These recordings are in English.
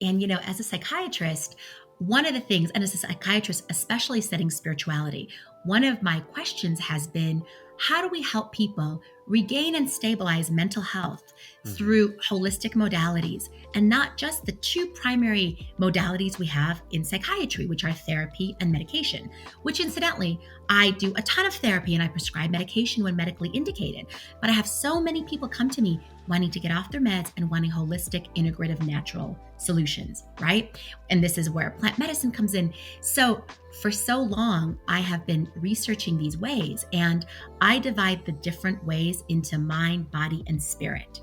And, as a psychiatrist, one of the things, and as a psychiatrist, especially studying spirituality, one of my questions has been, how do we help people regain and stabilize mental health through holistic modalities, and not just the two primary modalities we have in psychiatry, which are therapy and medication, which incidentally, I do a ton of therapy and I prescribe medication when medically indicated. But I have so many people come to me wanting to get off their meds and wanting holistic, integrative, natural solutions, right? And this is where plant medicine comes in. So for so long, I have been researching these ways, and I divide the different ways into mind, body, and spirit.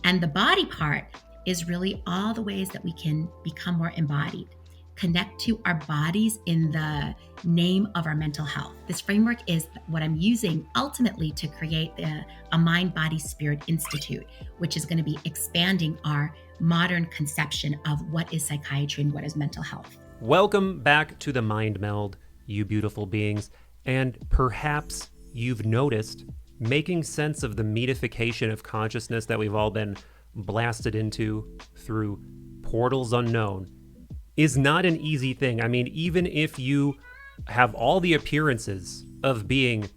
And the body part is really all the ways that we can become more embodied, connect to our bodies in the name of our mental health. This framework is what I'm using ultimately to create a Mind, Body, Spirit Institute, which is going to be expanding our modern conception of what is psychiatry and what is mental health. Welcome back to the Mind Meld, you beautiful beings. And perhaps you've noticed, making sense of the metification of consciousness that we've all been blasted into through portals unknown is not an easy thing. I mean, even if you have all the appearances of being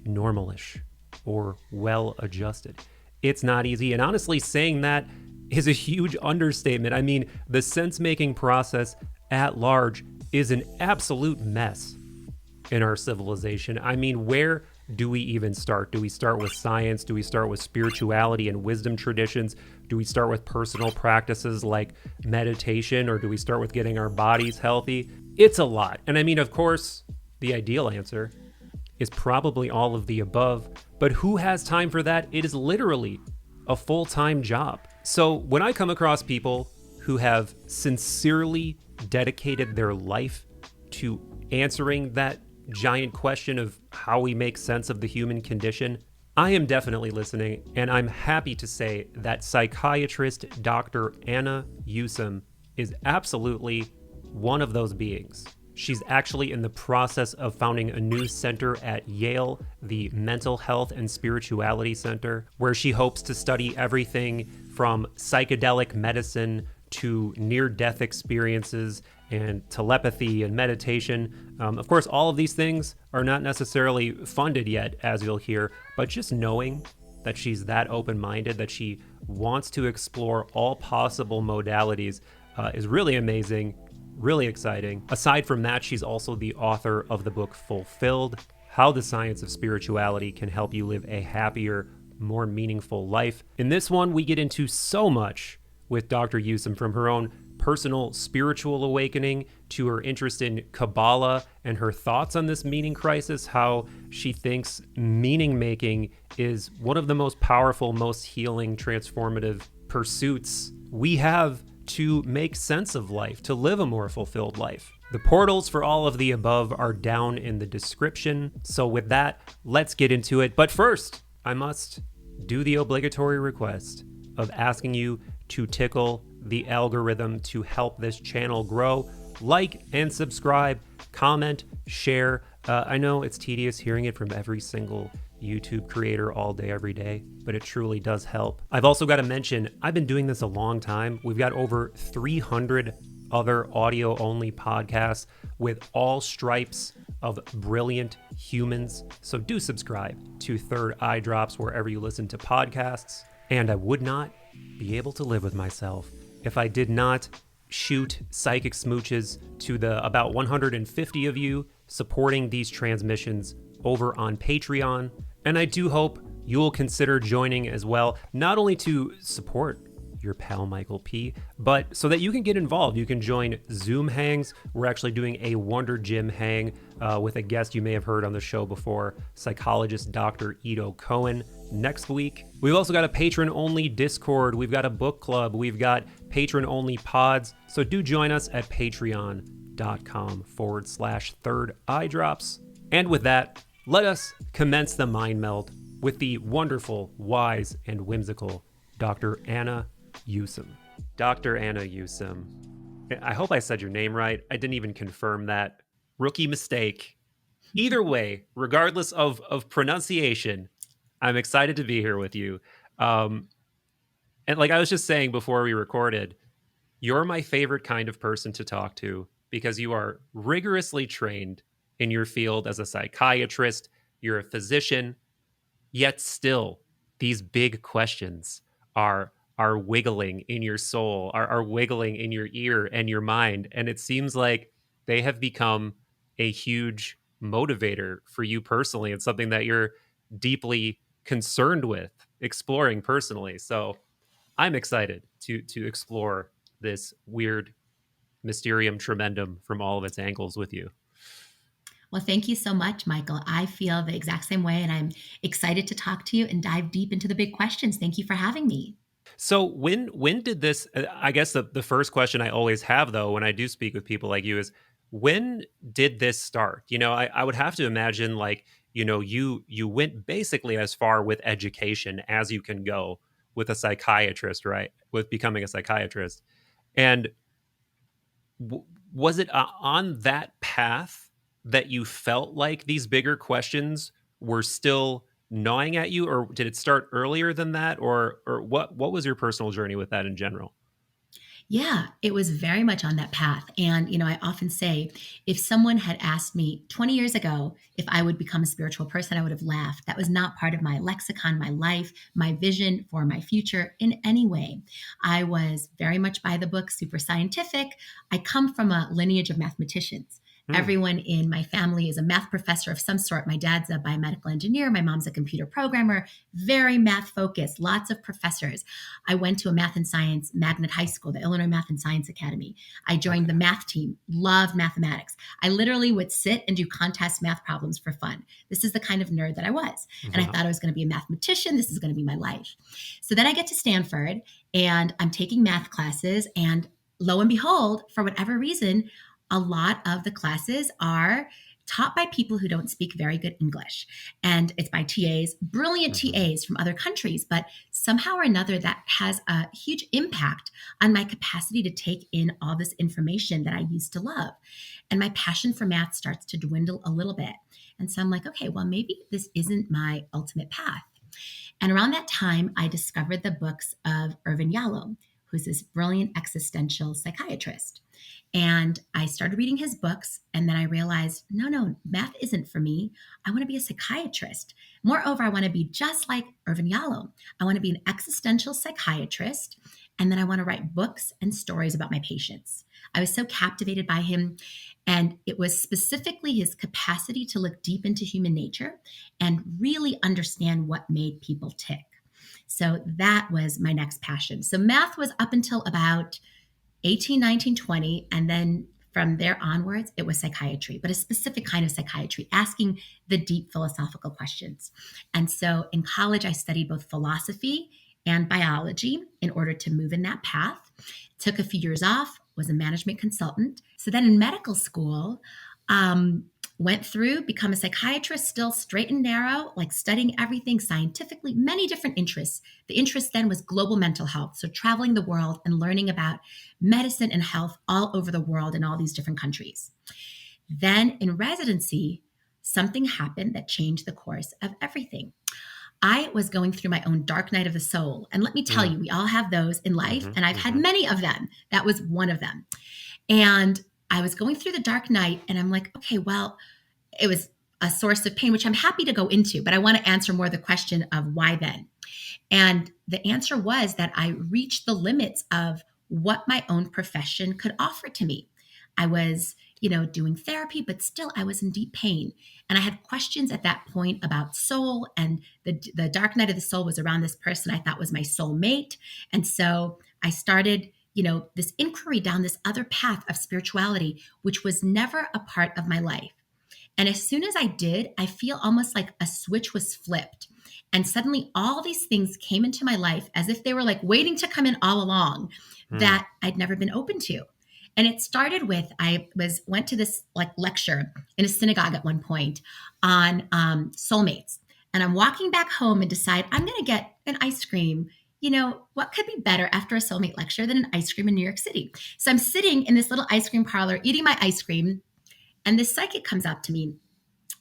normalish or well-adjusted, it's not easy. And honestly, saying that is a huge understatement. I mean, the sense-making process at large is an absolute mess in our civilization. I mean, where do we even start? Do we start with science? Do we start with spirituality and wisdom traditions? Do we start with personal practices like meditation, or do we start with getting our bodies healthy? It's a lot. And I mean, of course, the ideal answer is probably all of the above, but who has time for that? It is literally a full-time job. So when I come across people who have sincerely dedicated their life to answering that giant question of how we make sense of the human condition, I am definitely listening, and I'm happy to say that psychiatrist Dr. Anna Yusim is absolutely one of those beings. She's actually in the process of founding a new center at Yale, the Mental Health and Spirituality Center, where she hopes to study everything from psychedelic medicine to near-death experiences and telepathy and meditation. Of course, all of these things are not necessarily funded yet, as you'll hear, but just knowing that she's that open-minded, that she wants to explore all possible modalities is really amazing, really exciting. Aside from that, she's also the author of the book Fulfilled: How the Science of Spirituality Can Help You Live a Happier, More Meaningful Life. In this one, we get into so much with Dr. Yusim, from her own personal spiritual awakening to her interest in Kabbalah and her thoughts on this meaning crisis, how she thinks meaning making is one of the most powerful, most healing, transformative pursuits we have to make sense of life, to live a more fulfilled life. The portals for all of the above are down in the description. So with that, let's get into it. But first, I must do the obligatory request of asking you to tickle the algorithm to help this channel grow. Like and subscribe, comment, share. I know it's tedious hearing it from every single YouTube creator all day, every day, but it truly does help. I've also got to mention, I've been doing this a long time. We've got over 300 other audio-only podcasts with all stripes of brilliant humans. So do subscribe to Third Eye Drops wherever you listen to podcasts. And I would not be able to live with myself if I did not shoot psychic smooches to the about 150 of you supporting these transmissions over on Patreon. And I do hope you'll consider joining as well, not only to support your pal Michael P, but so that you can get involved. You can join Zoom hangs. We're actually doing a Wonder Gym hang with a guest you may have heard on the show before, psychologist Dr. Ito Cohen, next week. We've also got a patron-only Discord. We've got a book club. We've got patron-only pods. So do join us at patreon.com/Third Eye Drops. And with that, let us commence the mind meld with the wonderful, wise, and whimsical Dr. Anna Yusim. Dr. Anna Yusim. I hope I said your name right. I didn't even confirm that. Rookie mistake. Either way, regardless of pronunciation, I'm excited to be here with you. And like I was just saying before we recorded, You're my favorite kind of person to talk to because you are rigorously trained in your field as a psychiatrist, you're a physician, yet still these big questions are wiggling in your soul, are wiggling in your ear and your mind. And it seems like they have become a huge motivator for you personally. It's something that you're deeply concerned with exploring personally. So I'm excited to explore this weird mysterium tremendum from all of its angles with you. Well, thank you so much, Michael. I feel the exact same way, and I'm excited to talk to you and dive deep into the big questions. Thank you for having me. So when did this? I guess the first question I always have though when I do speak with people like you is when did this start? I would have to imagine like you went basically as far with education as you can go with a psychiatrist, right? With becoming a psychiatrist, and w- was it on that path that you felt like these bigger questions were still gnawing at you, or did it start earlier than that, or what was your personal journey with that in general? Yeah, it was very much on that path. And, I often say if someone had asked me 20 years ago if I would become a spiritual person, I would have laughed. That was not part of my lexicon, my life, my vision for my future in any way. I was very much by the book, super scientific. I come from a lineage of mathematicians. Hmm. Everyone in my family is a math professor of some sort. My dad's a biomedical engineer. My mom's a computer programmer, very math focused, lots of professors. I went to a math and science magnet high school, the Illinois Math and Science Academy. I joined the Okay. math team, loved mathematics. I literally would sit and do contest math problems for fun. This is the kind of nerd that I was. And I Wow. thought I was going to be a mathematician. This is going to be my life. So then I get to Stanford and I'm taking math classes. And lo and behold, for whatever reason, a lot of the classes are taught by people who don't speak very good English. And it's by TAs, brilliant Hmm. TAs from other countries, but somehow or another that has a huge impact on my capacity to take in all this information that I used to love. And my passion for math starts to dwindle a little bit. And so I'm like, okay, well, maybe this isn't my ultimate path. And around that time, I discovered the books of Irvin Yalom, who's this brilliant existential psychiatrist. And I started reading his books. And then I realized, no, math isn't for me. I want to be a psychiatrist. Moreover, I want to be just like Irvin Yalom. I want to be an existential psychiatrist. And then I want to write books and stories about my patients. I was so captivated by him. And it was specifically his capacity to look deep into human nature and really understand what made people tick. So that was my next passion. So math was up until about 18, 19, 20. And then from there onwards, it was psychiatry, but a specific kind of psychiatry, asking the deep philosophical questions. And so in college, I studied both philosophy and biology in order to move in that path. Took a few years off, was a management consultant. So then in medical school, um, went through, become a psychiatrist, still straight and narrow, like studying everything scientifically, many different interests. The interest then was global mental health. So traveling the world and learning about medicine and health all over the world in all these different countries. Then in residency, something happened that changed the course of everything. I was going through my own dark night of the soul. And let me tell Hmm. you, we all have those in life, Hmm. and I've had Hmm. many of them. That was one of them. And I was going through the dark night, and I'm like, okay, well, it was a source of pain, which I'm happy to go into, but I want to answer more the question of why then. And the answer was that I reached the limits of what my own profession could offer to me. I was, doing therapy, but still I was in deep pain. And I had questions at that point about soul. And the dark night of the soul was around this person I thought was my soulmate. And so I started, this inquiry down this other path of spirituality, which was never a part of my life. And as soon as I did, I feel almost like a switch was flipped. And suddenly all these things came into my life as if they were like waiting to come in all along Hmm. that I'd never been open to. And it started with went to this like lecture in a synagogue at one point on soulmates. And I'm walking back home and decide I'm going to get an ice cream. What could be better after a soulmate lecture than an ice cream in New York City? So I'm sitting in this little ice cream parlor eating my ice cream, and this psychic comes up to me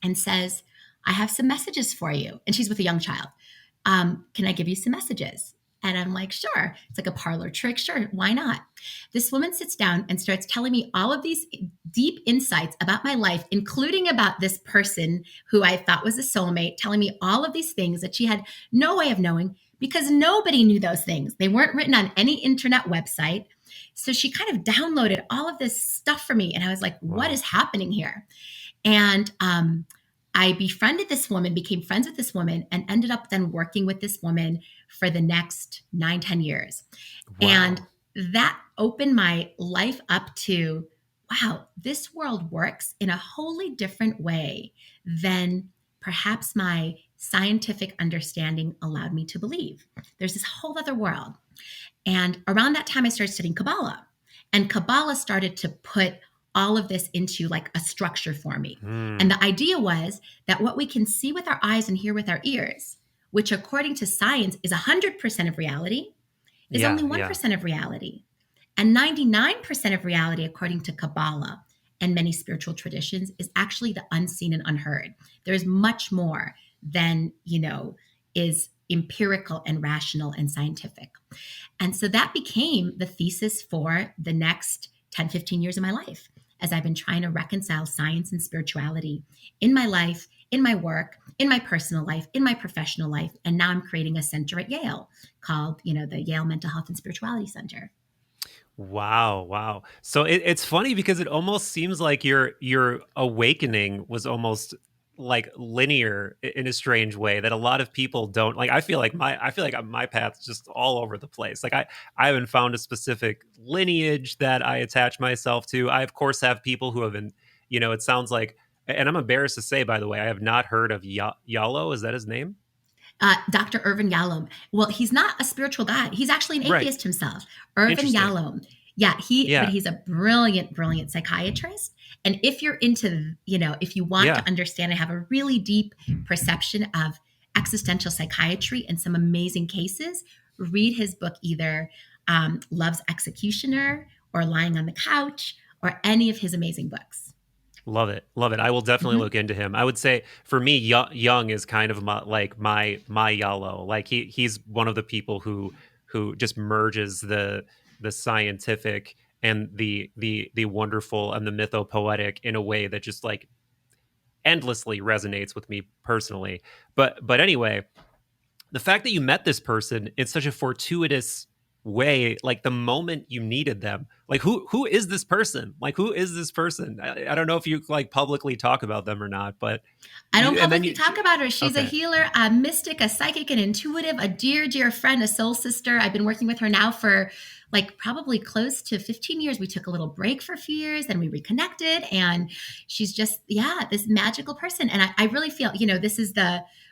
and says, I have some messages for you. And she's with a young child. Can I give you some messages? And I'm like, sure. It's like a parlor trick. Sure. Why not? This woman sits down and starts telling me all of these deep insights about my life, including about this person who I thought was a soulmate, telling me all of these things that she had no way of knowing because nobody knew those things. They weren't written on any internet website. So she kind of downloaded all of this stuff for me. And I was like, what Wow. is happening here? And I befriended this woman, became friends with this woman, and ended up then working with this woman for the next 9, 10 years. And Wow. that opened my life up to, wow, this world works in a wholly different way than perhaps my scientific understanding allowed me to believe. There's this whole other world. And around that time, I started studying Kabbalah. And Kabbalah started to put all of this into like a structure for me. And Mm. the idea was that what we can see with our eyes and hear with our ears, which according to science is 100% of reality, is only Yeah. Yeah. 1% of reality. And 99% of reality, according to Kabbalah and many spiritual traditions, is actually the unseen and unheard. There's much more than, is empirical and rational and scientific. And so that became the thesis for the next 10, 15 years of my life as I've been trying to reconcile science and spirituality in my life, in my work, in my personal life, in my professional life. And now I'm creating a center at Yale called, the Yale Mental Health and Spirituality Center. Wow, wow. So it's funny because it almost seems like your awakening was almost like linear in a strange way that a lot of people don't like. I feel like my path's just all over the place. Like I haven't found a specific lineage that I attach myself to. I of course have people who have been, it sounds like, and I'm embarrassed to say, by the way, I have not heard of Yalo. Is that his name? Dr. Irvin Yalom. Well, he's not a spiritual guy. He's actually an Right. atheist himself. Irvin Interesting. Yalom. Yeah, but Yeah. he's a brilliant, brilliant psychiatrist. And if you're into, if you want Yeah. to understand and have a really deep perception of existential psychiatry and some amazing cases, read his book either Love's Executioner or Lying on the Couch or any of his amazing books. Love it, love it. I will definitely Mhm. look into him. I would say for me, Young is kind of my Yalo. Like he's one of the people who just merges the scientific and the wonderful and the mythopoetic in a way that just like endlessly resonates with me personally. But anyway, the fact that you met this person in such a fortuitous way, like the moment you needed them, like who is this person, like who is this person? I don't know if you like publicly talk about them or not, but I don't you and then publicly you talk about her. She's a okay. healer, a mystic, a psychic, an intuitive, a dear, dear friend, a soul sister. I've been working with her now for like probably close to 15 years. We took a little break for a few years, then we reconnected. And she's just, yeah, this magical person. And I really feel, this is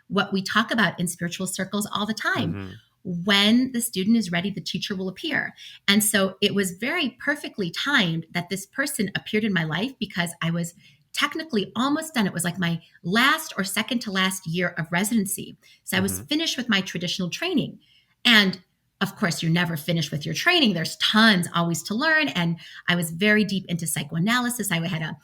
what we talk about in spiritual circles all the time. Hmm. When the student is ready, the teacher will appear. And so it was very perfectly timed that this person appeared in my life because I was technically almost done. It was like my last or second to last year of residency. So I was Hmm. finished with my traditional training. And of course, you're never finished with your training. There's tons always to learn. And I was very deep into psychoanalysis. I had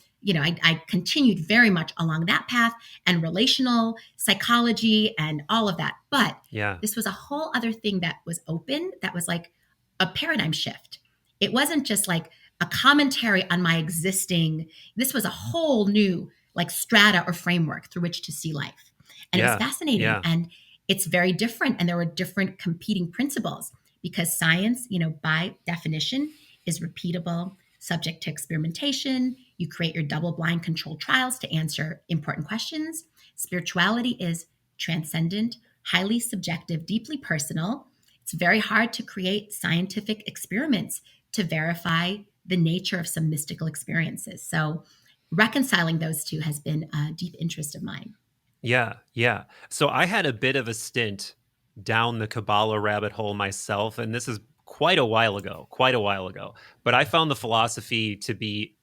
I continued very much along that path and relational psychology and all of that. But Yeah. this was a whole other thing that was open, that was like a paradigm shift. It wasn't just like a commentary on my existing, this was a whole new like strata or framework through which to see life. And it was Yeah. fascinating. Yeah. And it's very different. And there were different competing principles because science, by definition, is repeatable, subject to experimentation. You create your double blind controlled trials to answer important questions. Spirituality is transcendent, highly subjective, deeply personal. It's very hard to create scientific experiments to verify the nature of some mystical experiences. So, reconciling those two has been a deep interest of mine. Yeah, yeah. So I had a bit of a stint down the Kabbalah rabbit hole myself, and this is quite a while ago, quite a while ago. But I found the philosophy to be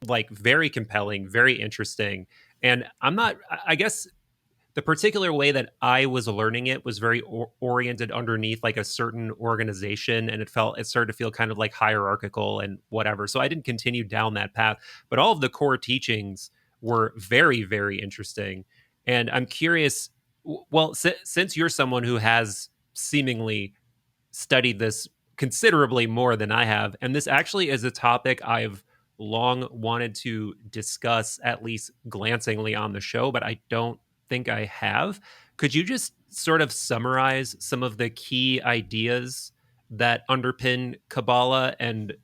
like very compelling, very interesting. And I'm not, I guess the particular way that I was learning it was very oriented underneath like a certain organization, and it started to feel kind of like hierarchical and whatever. So I didn't continue down that path, but all of the core teachings were very, very interesting. And I'm curious, well, since you're someone who has seemingly studied this considerably more than I have. And this actually is a topic I've long wanted to discuss, at least glancingly on the show, but I don't think I have. Could you just sort of summarize some of the key ideas that underpin Kabbalah and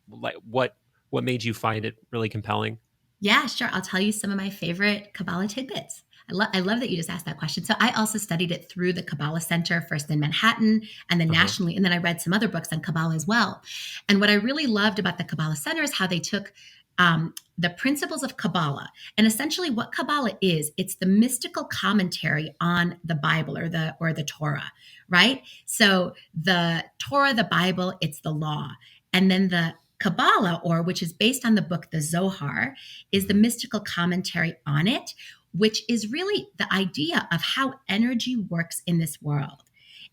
like what made you find it really compelling? Yeah, sure. I'll tell you some of my favorite Kabbalah tidbits. I love that you just asked that question. So I also studied it through the Kabbalah Center, first in Manhattan and then Uh-huh. nationally. And then I read some other books on Kabbalah as well. And what I really loved about the Kabbalah Center is how they took the principles of Kabbalah. And essentially what Kabbalah is, it's the mystical commentary on the Bible or the Torah, right? So the Torah, the Bible, it's the law. And then the Kabbalah, or which is based on the book, the Zohar, is the Mhm. mystical commentary on it, which is really the idea of how energy works in this world.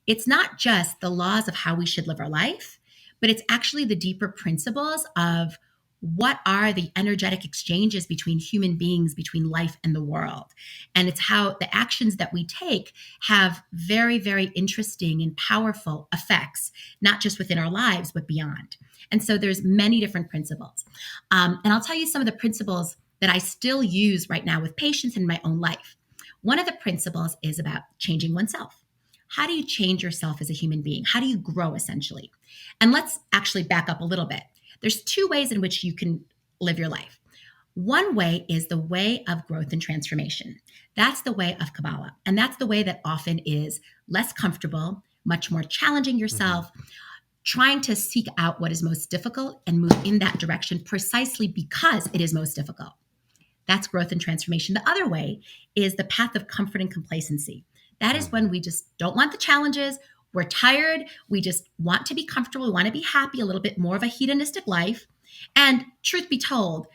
It's not just the laws of how we should live our life, but it's actually the deeper principles of what are the energetic exchanges between human beings, between life and the world. And it's how the actions that we take have very, very interesting and powerful effects, not just within our lives, but beyond. And so there's many different principles. And I'll tell you some of the principles that I still use right now with patients in my own life. One of the principles is about changing oneself. How do you change yourself as a human being? How do you grow essentially? And let's actually back up a little bit. There's two ways in which you can live your life. One way is the way of growth and transformation. That's the way of Kabbalah. And that's the way that often is less comfortable, much more challenging Mhm. yourself, trying to seek out what is most difficult and move in that direction precisely because it is most difficult. That's growth and transformation. The other way is the path of comfort and complacency. That is when Mhm. we just don't want the challenges. We're tired. We just want to be comfortable. We want to be happy, a little bit more of a hedonistic life. And truth be told,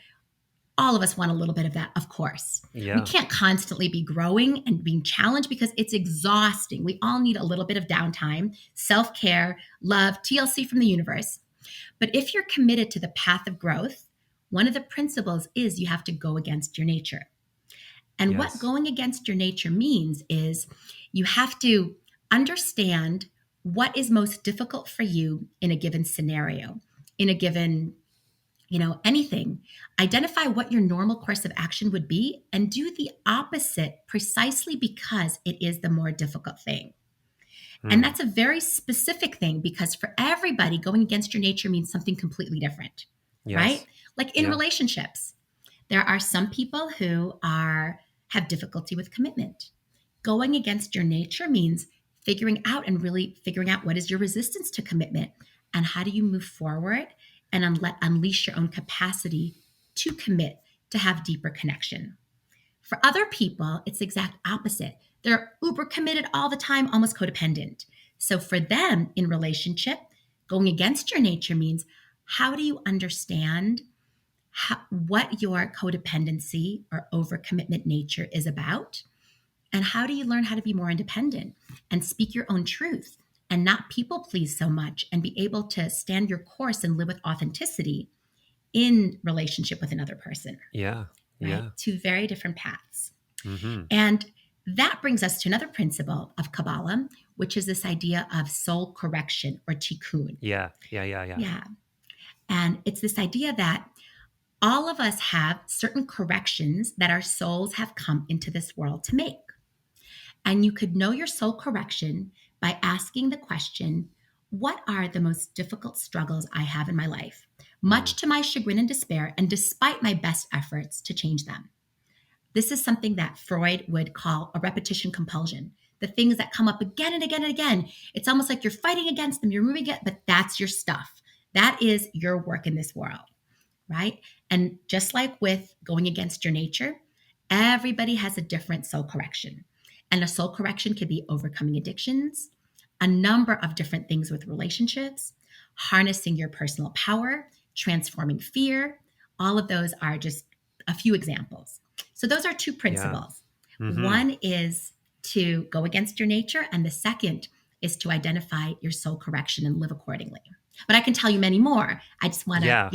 all of us want a little bit of that, of course. We Yeah. can't constantly be growing and being challenged because it's exhausting. We all need a little bit of downtime, self care, love, TLC from the universe. But if you're committed to the path of growth, one of the principles is you have to go against your nature. And what Yes. going against your nature means is you have to understand what is most difficult for you in a given scenario, in a given, anything. Identify what your normal course of action would be and do the opposite precisely because it is the more difficult thing. And Hmm. that's a very specific thing because for everybody, going against your nature means something completely different, right? Yes. Like in Yeah. relationships, there are some people who have difficulty with commitment. Going against your nature means figuring out and really figuring out what is your resistance to commitment and how do you move forward and unleash your own capacity to commit, to have deeper connection. For other people, it's the exact opposite. They're uber committed all the time, almost codependent. So for them in relationship, going against your nature means how do you understand what your codependency or overcommitment nature is about? And how do you learn how to be more independent and speak your own truth and not people please so much and be able to stand your course and live with authenticity in relationship with another person, Yeah. right? Yeah. Two very different paths. Mhm. And that brings us to another principle of Kabbalah, which is this idea of soul correction or tikkun. Yeah. Yeah. Yeah. Yeah. Yeah. And it's this idea that all of us have certain corrections that our souls have come into this world to make. And you could know your soul correction by asking the question, what are the most difficult struggles I have in my life, Mm. much to my chagrin and despair, and despite my best efforts to change them? This is something that Freud would call a repetition compulsion. The things that come up again and again and again. It's almost like you're fighting against them, you're moving it, but that's your stuff. That is your work in this world, right? And just like with going against your nature, everybody has a different soul correction. And a soul correction could be overcoming addictions, a number of different things with relationships, harnessing your personal power, transforming fear. All of those are just a few examples. So, those are two Yeah. principles. Mhm. One is to go against your nature, and the second is to identify your soul correction and live accordingly. But I can tell you many more. I just want to, Yeah.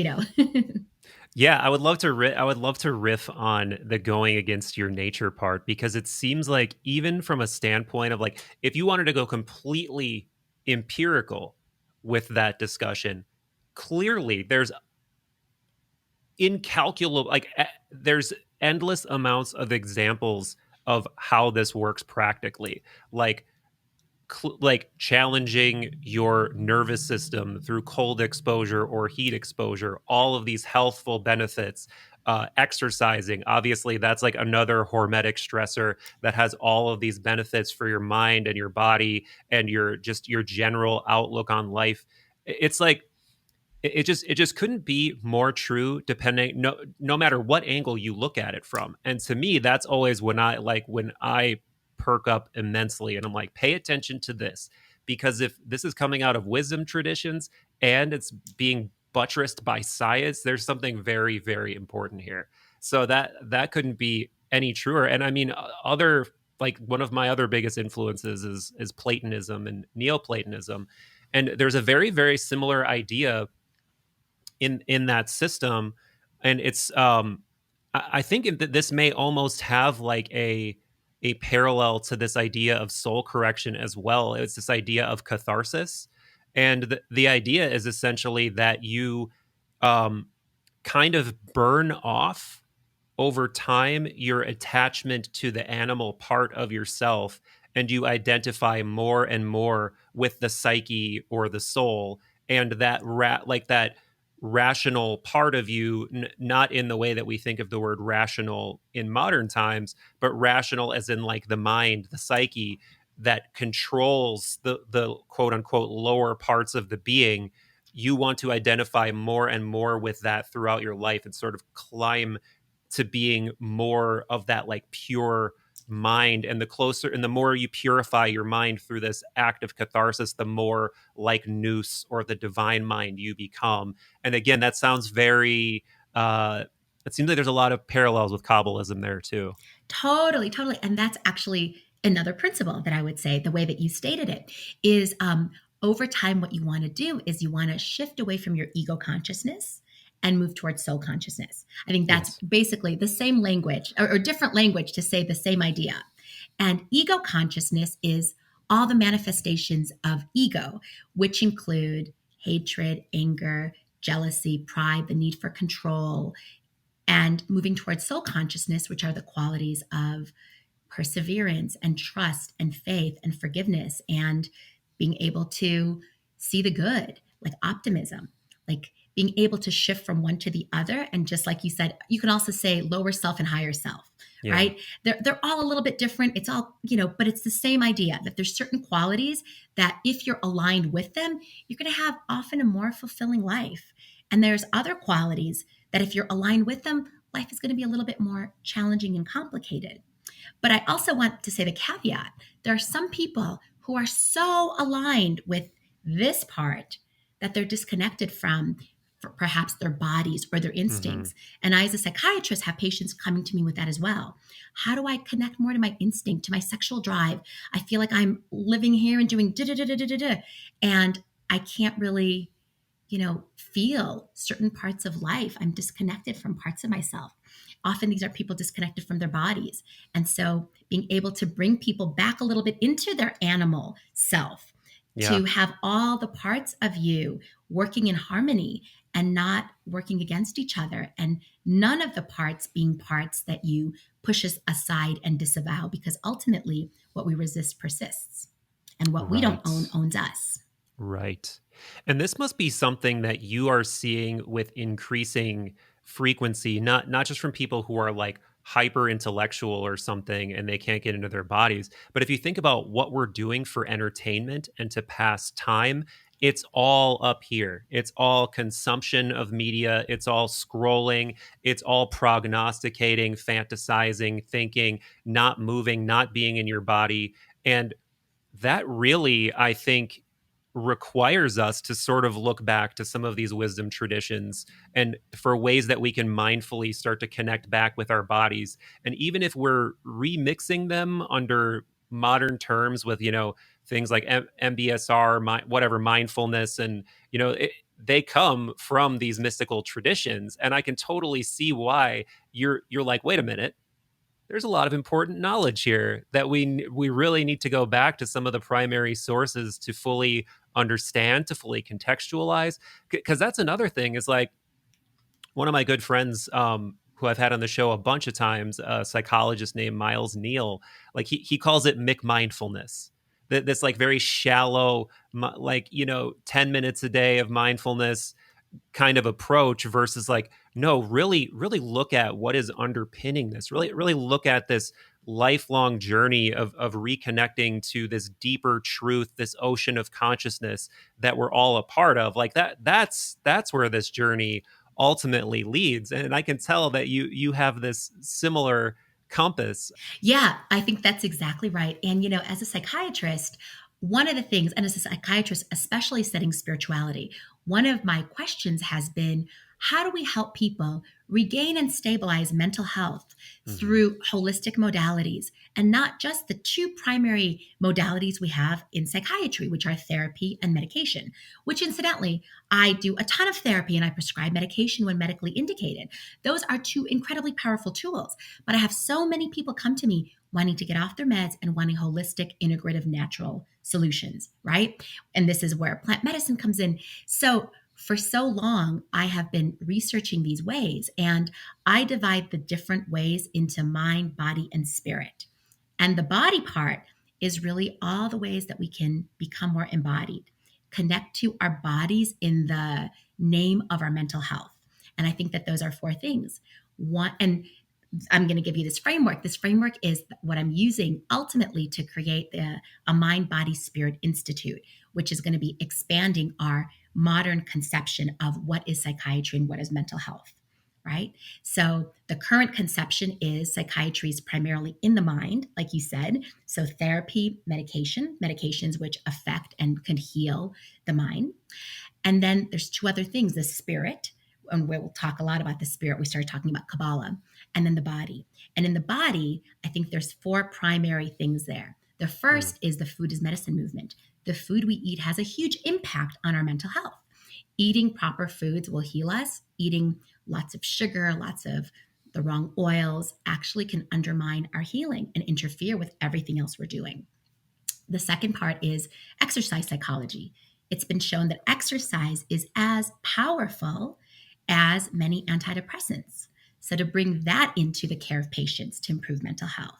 Yeah, I would love to I would love to riff on the going against your nature part because it seems like even from a standpoint of like if you wanted to go completely empirical, with that discussion. Clearly, there's incalculable, like, there's endless amounts of examples of how this works practically. Like, like challenging your nervous system through cold exposure or heat exposure, all of these healthful benefits. Exercising, obviously, that's like another hormetic stressor that has all of these benefits for your mind and your body and your just your general outlook on life. It's like it just couldn't be more true, depending, no matter what angle you look at it from. And to me, that's always when I perk up immensely and I'm like, pay attention to this, because if this is coming out of wisdom traditions and it's being buttressed by science, there's something very, very important here. So that couldn't be any truer. And I mean, other, like, one of my other biggest influences is Platonism and Neoplatonism, and there's a very, very similar idea in that system. And it's I think that this may almost have like a parallel to this idea of soul correction as well. It's this idea of catharsis, and the idea is essentially that you um, kind of burn off over time your attachment to the animal part of yourself, and you identify more and more with the psyche or the soul, and like that rational part of you, not in the way that we think of the word rational in modern times, but rational as in like the mind, the psyche, that controls the quote unquote lower parts of the being. You want to identify more and more with that throughout your life and sort of climb to being more of that like pure mind. And the closer and the more you purify your mind through this act of catharsis, the more like nous or the divine mind you become. And again, that sounds very it seems like there's a lot of parallels with Kabbalism there too. Totally, totally. And that's actually another principle that I would say, the way that you stated it, is over time, what you want to do is you want to shift away from your ego consciousness and move towards soul consciousness. I think that's Yes. basically the same language or different language to say the same idea. And ego consciousness is all the manifestations of ego, which include hatred, anger, jealousy, pride, the need for control, and moving towards soul consciousness, which are the qualities of perseverance and trust and faith and forgiveness and being able to see the good, like optimism, like being able to shift from one to the other. And just like you said, you can also say lower self and higher self, Yeah. right? They're all a little bit different. It's all, but it's the same idea that there's certain qualities that if you're aligned with them, you're going to have often a more fulfilling life. And there's other qualities that if you're aligned with them, life is going to be a little bit more challenging and complicated. But I also want to say the caveat, there are some people who are so aligned with this part that they're disconnected from perhaps their bodies or their Mm-hmm. instincts. And I, as a psychiatrist, have patients coming to me with that as well. How do I connect more to my instinct, to my sexual drive? I feel like I'm living here and doing da da da da da da, and I can't really, feel certain parts of life. I'm disconnected from parts of myself. Often these are people disconnected from their bodies. And so being able to bring people back a little bit into their animal self, Yeah. to have all the parts of you working in harmony and not working against each other, and none of the parts being parts that you push aside and disavow, because ultimately what we resist persists, and what we don't Right. own owns us. Right. And this must be something that you are seeing with increasing frequency, not just from people who are like hyper intellectual or something and they can't get into their bodies, but if you think about what we're doing for entertainment and to pass time, it's all up here. It's all consumption of media, it's all scrolling, it's all prognosticating, fantasizing, thinking, not moving, not being in your body. And that really, I think, requires us to sort of look back to some of these wisdom traditions and for ways that we can mindfully start to connect back with our bodies. And even if we're remixing them under modern terms with, things like MBSR, whatever, mindfulness, and, they come from these mystical traditions. And I can totally see why you're like, wait a minute, there's a lot of important knowledge here that we really need to go back to some of the primary sources to fully understand, to fully contextualize. Because that's another thing is like one of my good friends, who I've had on the show a bunch of times, a psychologist named Miles Neal, like he calls it McMindfulness. This like very shallow, like, 10 minutes a day of mindfulness kind of approach versus like, no, really look at what is underpinning this, really look at this lifelong journey of reconnecting to this deeper truth, this ocean of consciousness that we're all a part of. Like that's where this journey ultimately leads. And I can tell that you have this similar compass. Yeah, I think that's exactly right. And, as a psychiatrist, one of the things, and as a psychiatrist, especially studying spirituality, one of my questions has been how do we help people regain and stabilize mental health Mhm. through holistic modalities and not just the two primary modalities we have in psychiatry, which are therapy and medication, which incidentally, I do a ton of therapy and I prescribe medication when medically indicated. Those are two incredibly powerful tools. But I have so many people come to me wanting to get off their meds and wanting holistic, integrative, natural solutions, right? And this is where plant medicine comes in. So for so long, I have been researching these ways, and I divide the different ways into mind, body, and spirit. And the body part is really all the ways that we can become more embodied, connect to our bodies in the name of our mental health. And I think that those are four things. One, and I'm going to give you this framework. This framework is what I'm using ultimately to create a Mind, Body, Spirit Institute, which is going to be expanding our modern conception of what is psychiatry and what is mental health, right? So the current conception is psychiatry is primarily in the mind, like you said. So therapy, medications which affect and can heal the mind. And then there's two other things, the spirit, and we'll talk a lot about the spirit. We started talking about Kabbalah, and then the body. And in the body, I think there's four primary things there. The Mm. first is the food is medicine movement. The food we eat has a huge impact on our mental health. Eating proper foods will heal us. Eating lots of sugar, lots of the wrong oils actually can undermine our healing and interfere with everything else we're doing. The second part is exercise psychology. It's been shown that exercise is as powerful as many antidepressants. So, to bring that into the care of patients to improve mental health.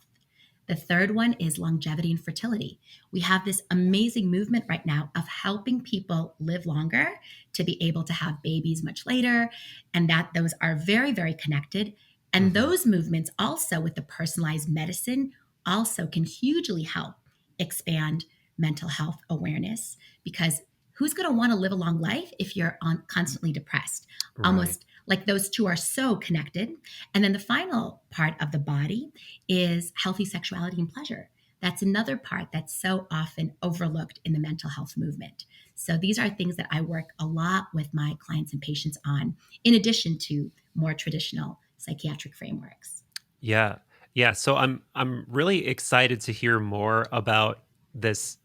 The third one is longevity and fertility. We have this amazing movement right now of helping people live longer to be able to have babies much later, and that those are very, very connected. And Mhm. those movements also with the personalized medicine also can hugely help expand mental health awareness because who's going to want to live a long life if you're constantly depressed? Right. Almost like those two are so connected. And then the final part of the body is healthy sexuality and pleasure. That's another part that's so often overlooked in the mental health movement. So these are things that I work a lot with my clients and patients on, in addition to more traditional psychiatric frameworks. Yeah. Yeah. So I'm really excited to hear more about this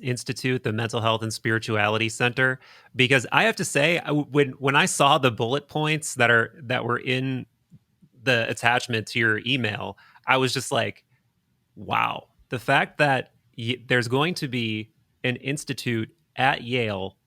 institute, the Mental Health and Spirituality Center, because I have to say, when I saw the bullet points that were in the attachment to your email, I was just like, wow. The fact that there's going to be an institute at Yale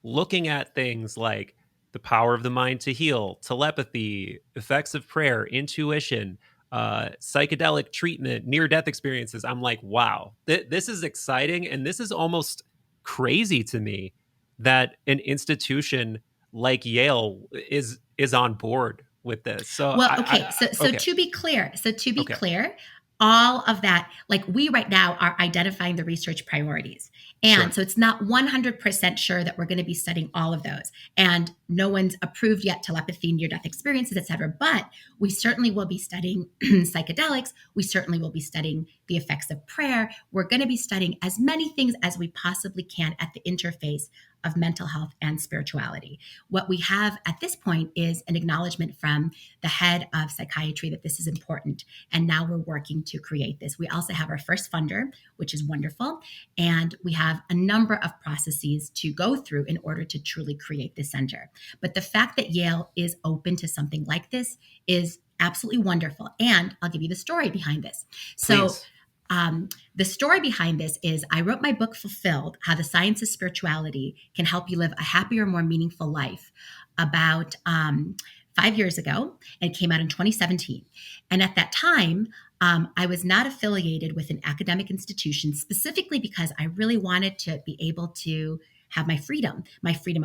looking at things like the power of the mind to heal, telepathy, effects of prayer, intuition, psychedelic treatment, near death experiences. I'm like, wow, this is exciting. And this is almost crazy to me that an institution like Yale is on board with this. So Well, okay. So okay, to be clear, okay, all of that, like we right now are identifying the research priorities. And sure. so it's not 100% sure that we're going to be studying all of those. And no one's approved yet telepathy, near death experiences, et cetera. But we certainly will be studying psychedelics. We certainly will be studying the effects of prayer. We're going to be studying as many things as we possibly can at the interface of mental health and spirituality. What we have at this point is an acknowledgement from the head of psychiatry that this is important. And now we're working to create this. We also have our first funder, which is wonderful. And we have a number of processes to go through in order to truly create this center. But the fact that Yale is open to something like this is absolutely wonderful. And I'll give you the story behind this. So Please. The story behind this is I wrote my book, Fulfilled: How the Science of Spirituality Can Help You Live a Happier, More Meaningful Life, about 5 years ago, and it came out in 2017. And at that time, I was not affiliated with an academic institution, specifically because I really wanted to be able to have my freedom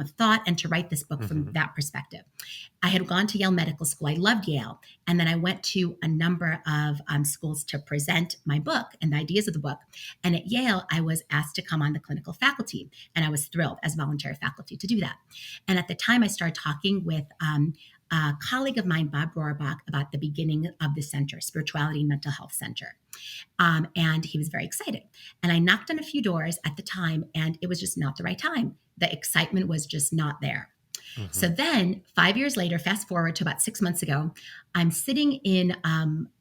of thought, and to write this book from that perspective. I had gone to Yale Medical School. I loved Yale. And then I went to a number of schools to present my book and the ideas of the book. And at Yale, I was asked to come on the clinical faculty. And I was thrilled as voluntary faculty to do that. And at the time, I started talking with a colleague of mine, Bob Rohrbach, about the beginning of the center, Spirituality and Mental Health Center. And he was very excited. And I knocked on a few doors at the time, and it was just not the right time. The excitement was just not there. So then 5 years later, fast forward to about 6 months ago, I'm sitting in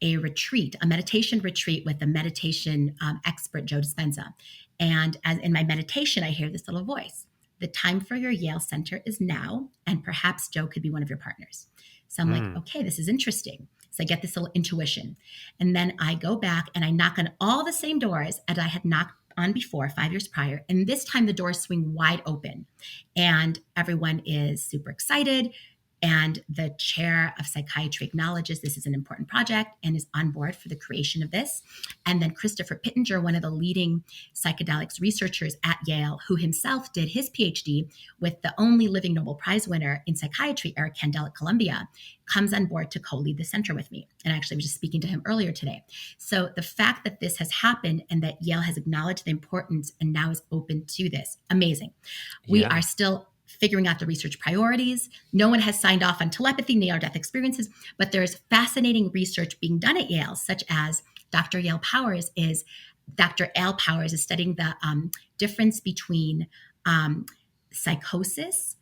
a retreat, a meditation retreat with a meditation expert, Joe Dispenza. And as in my meditation, I hear this little voice: the time for your Yale Center is now, and perhaps Joe could be one of your partners. So I'm like, okay, this is interesting. So I get this little intuition. And then I go back and I knock on all the same doors as I had knocked on before 5 years prior. And this time the doors swing wide open and everyone is super excited. And the chair of psychiatry acknowledges this is an important project and is on board for the creation of this. And then Christopher Pittenger, one of the leading psychedelics researchers at Yale, who himself did his PhD with the only living Nobel Prize winner in psychiatry, Eric Kandel at Columbia, comes on board to co-lead the center with me. And I actually was just speaking to him earlier today. So the fact that this has happened and that Yale has acknowledged the importance and now is open to this, amazing. We are still figuring out the research priorities. No one has signed off on telepathy, near-death experiences, but there's fascinating research being done at Yale, such as Dr. Al Powers is studying the difference between psychosis,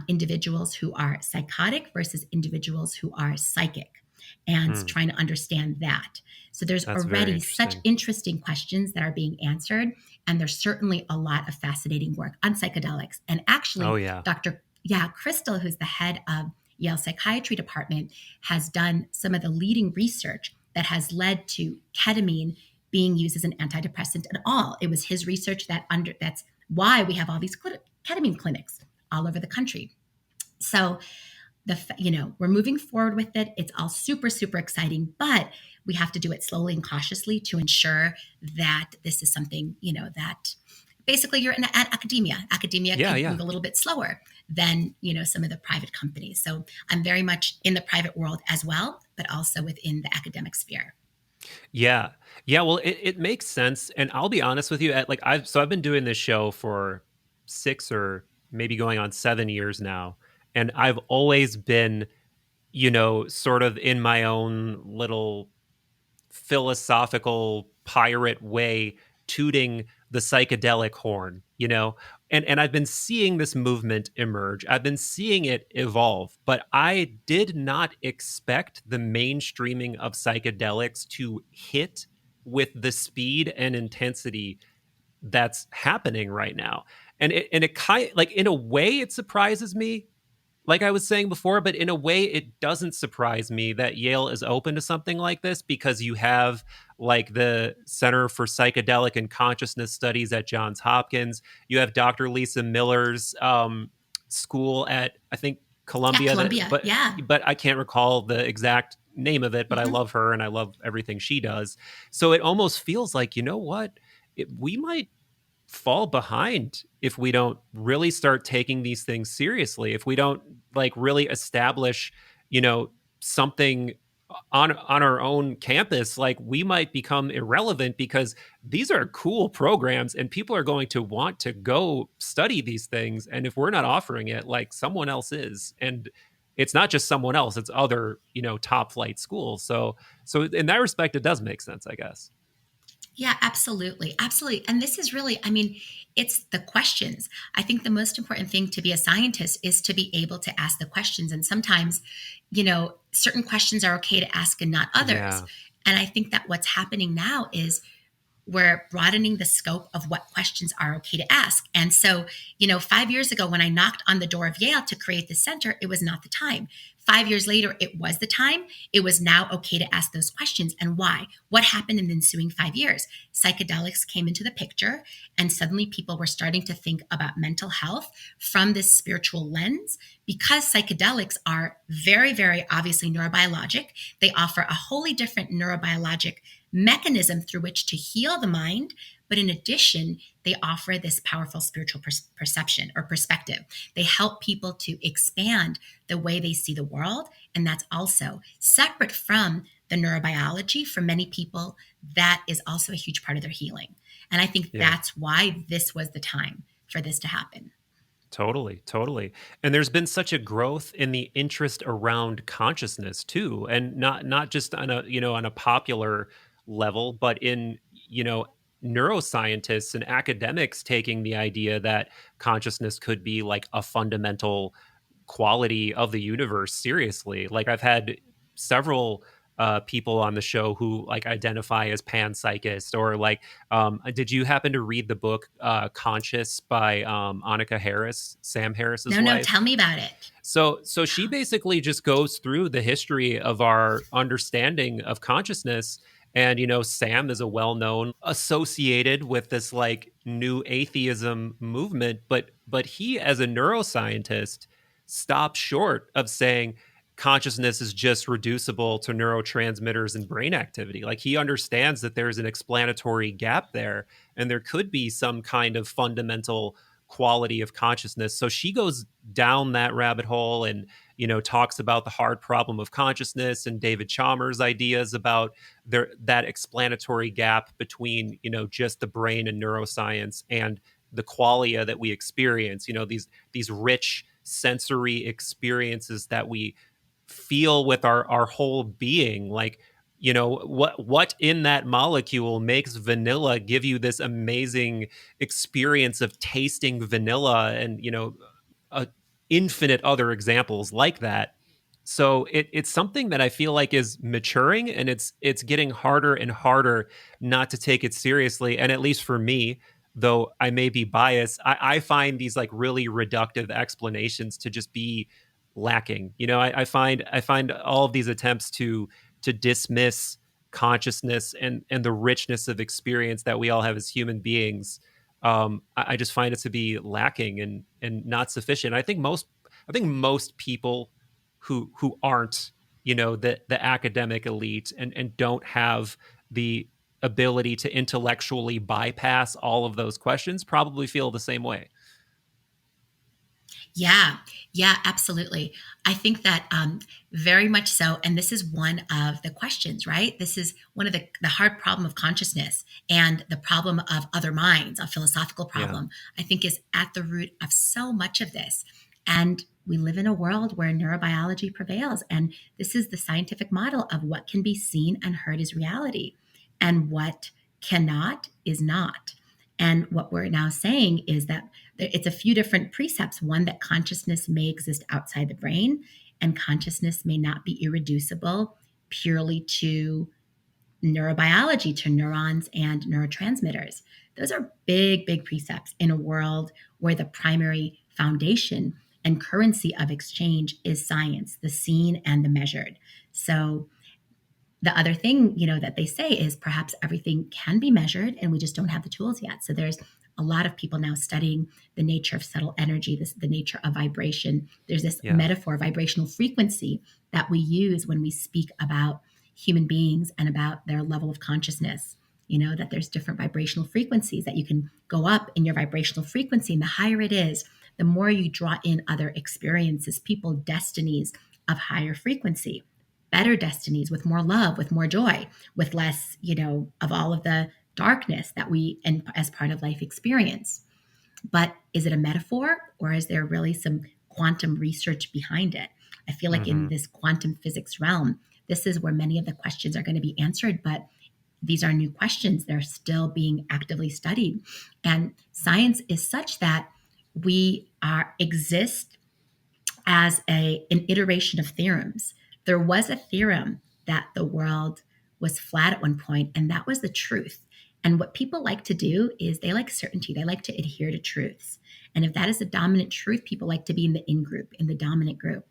individuals who are psychotic versus individuals who are psychic, and trying to understand that. So there's already such interesting questions that are being answered. And there's certainly a lot of fascinating work on psychedelics. And actually, Dr. Crystal, who's the head of Yale Psychiatry Department, has done some of the leading research that has led to ketamine being used as an antidepressant at all. It was his research that's why we have all these ketamine clinics all over the country. So we're moving forward with it. It's all super, super exciting, but we have to do it slowly and cautiously to ensure that this is something, that basically you're in academia. Academia can move a little bit slower than, some of the private companies. So I'm very much in the private world as well, but also within the academic sphere. Yeah. Well, it makes sense. And I'll be honest with you, I've been doing this show for 6 or maybe going on 7 years now. And I've always been, sort of in my own little philosophical pirate way, tooting the psychedelic horn, and I've been seeing this movement emerge. I've been seeing it evolve, but I did not expect the mainstreaming of psychedelics to hit with the speed and intensity that's happening right now. And it kind like, in a way, it surprises me, like I was saying before, but in a way, it doesn't surprise me that Yale is open to something like this, because you have like the Center for Psychedelic and Consciousness Studies at Johns Hopkins. You have Dr. Lisa Miller's school at, I think, Columbia. But I can't recall the exact name of it, but I love her and I love everything she does. So it almost feels like, we might fall behind if we don't really start taking these things seriously, if we don't really establish something on our own campus. We might become irrelevant, because these are cool programs and people are going to want to go study these things, and if we're not offering it, someone else is. And it's not just someone else, it's other top flight schools. So in that respect, it does make sense, I guess. Yeah, absolutely. Absolutely. And this is really, it's the questions. I think the most important thing to be a scientist is to be able to ask the questions. And sometimes, certain questions are okay to ask and not others. Yeah. And I think that what's happening now is we're broadening the scope of what questions are okay to ask. And so, 5 years ago, when I knocked on the door of Yale to create the center, it was not the time. 5 years later, it was the time. It was now okay to ask those questions. And why? What happened in the ensuing 5 years? Psychedelics came into the picture, and suddenly people were starting to think about mental health from this spiritual lens. Because psychedelics are very, very obviously neurobiologic, they offer a wholly different neurobiologic mechanism through which to heal the mind. But in addition, they offer this powerful spiritual perception or perspective. They help people to expand the way they see the world. And that's also separate from the neurobiology. For many people, that is also a huge part of their healing. And I think Yeah. that's why this was the time for this to happen. Totally, totally. And there's been such a growth in the interest around consciousness too, and not just on a, on a popular level, but in, neuroscientists and academics taking the idea that consciousness could be like a fundamental quality of the universe seriously. Like I've had several people on the show who like identify as panpsychist or like did you happen to read the book Conscious by Annika Harris, Sam Harris's No, no, wife? tell me about it. So she basically just goes through the history of our understanding of consciousness. And Sam is a well-known associated with this like new atheism movement, but he as a neuroscientist stops short of saying consciousness is just reducible to neurotransmitters and brain activity. Like he understands that there's an explanatory gap there and there could be some kind of fundamental quality of consciousness. So she goes down that rabbit hole and talks about the hard problem of consciousness and David Chalmers' ideas about that explanatory gap between just the brain and neuroscience and the qualia that we experience, these rich sensory experiences that we feel with our whole being. Like what in that molecule makes vanilla give you this amazing experience of tasting vanilla, and uh, infinite other examples like that. So it's something that I feel like is maturing, and it's getting harder and harder not to take it seriously. And at least for me, though I may be biased, I find these like really reductive explanations to just be lacking. I find all of these attempts to dismiss consciousness and the richness of experience that we all have as human beings. I just find it to be lacking and not sufficient. I think most people who aren't the academic elite and don't have the ability to intellectually bypass all of those questions probably feel the same way. Yeah, yeah, absolutely. I think that very much so. And this is one of the questions, right? This is one of the hard problem of consciousness and the problem of other minds, a philosophical Yeah. problem, I think is at the root of so much of this. And we live in a world where neurobiology prevails. And this is the scientific model of what can be seen and heard is reality, and what cannot is not. And what we're now saying is that it's a few different precepts. One, that consciousness may exist outside the brain, and consciousness may not be irreducible purely to neurobiology, to neurons and neurotransmitters. Those are big, big precepts in a world where the primary foundation and currency of exchange is science, the seen and the measured. So the other thing, that they say is perhaps everything can be measured and we just don't have the tools yet. So there's a lot of people now studying the nature of subtle energy, the nature of vibration. There's this Yeah. metaphor, vibrational frequency, that we use when we speak about human beings and about their level of consciousness. That there's different vibrational frequencies, that you can go up in your vibrational frequency. And the higher it is, the more you draw in other experiences, people, destinies of higher frequency, better destinies with more love, with more joy, with less, of all of the darkness that we, and as part of life, experience. But is it a metaphor, or is there really some quantum research behind it? I feel like in Hmm. this quantum physics realm, this is where many of the questions are going to be answered. But these are new questions. They're still being actively studied. And science is such that we exist as an iteration of theorems. There was a theorem that the world was flat at one point, and that was the truth. And what people like to do is they like certainty. They like to adhere to truths. And if that is the dominant truth, people like to be in the in group, in the dominant group.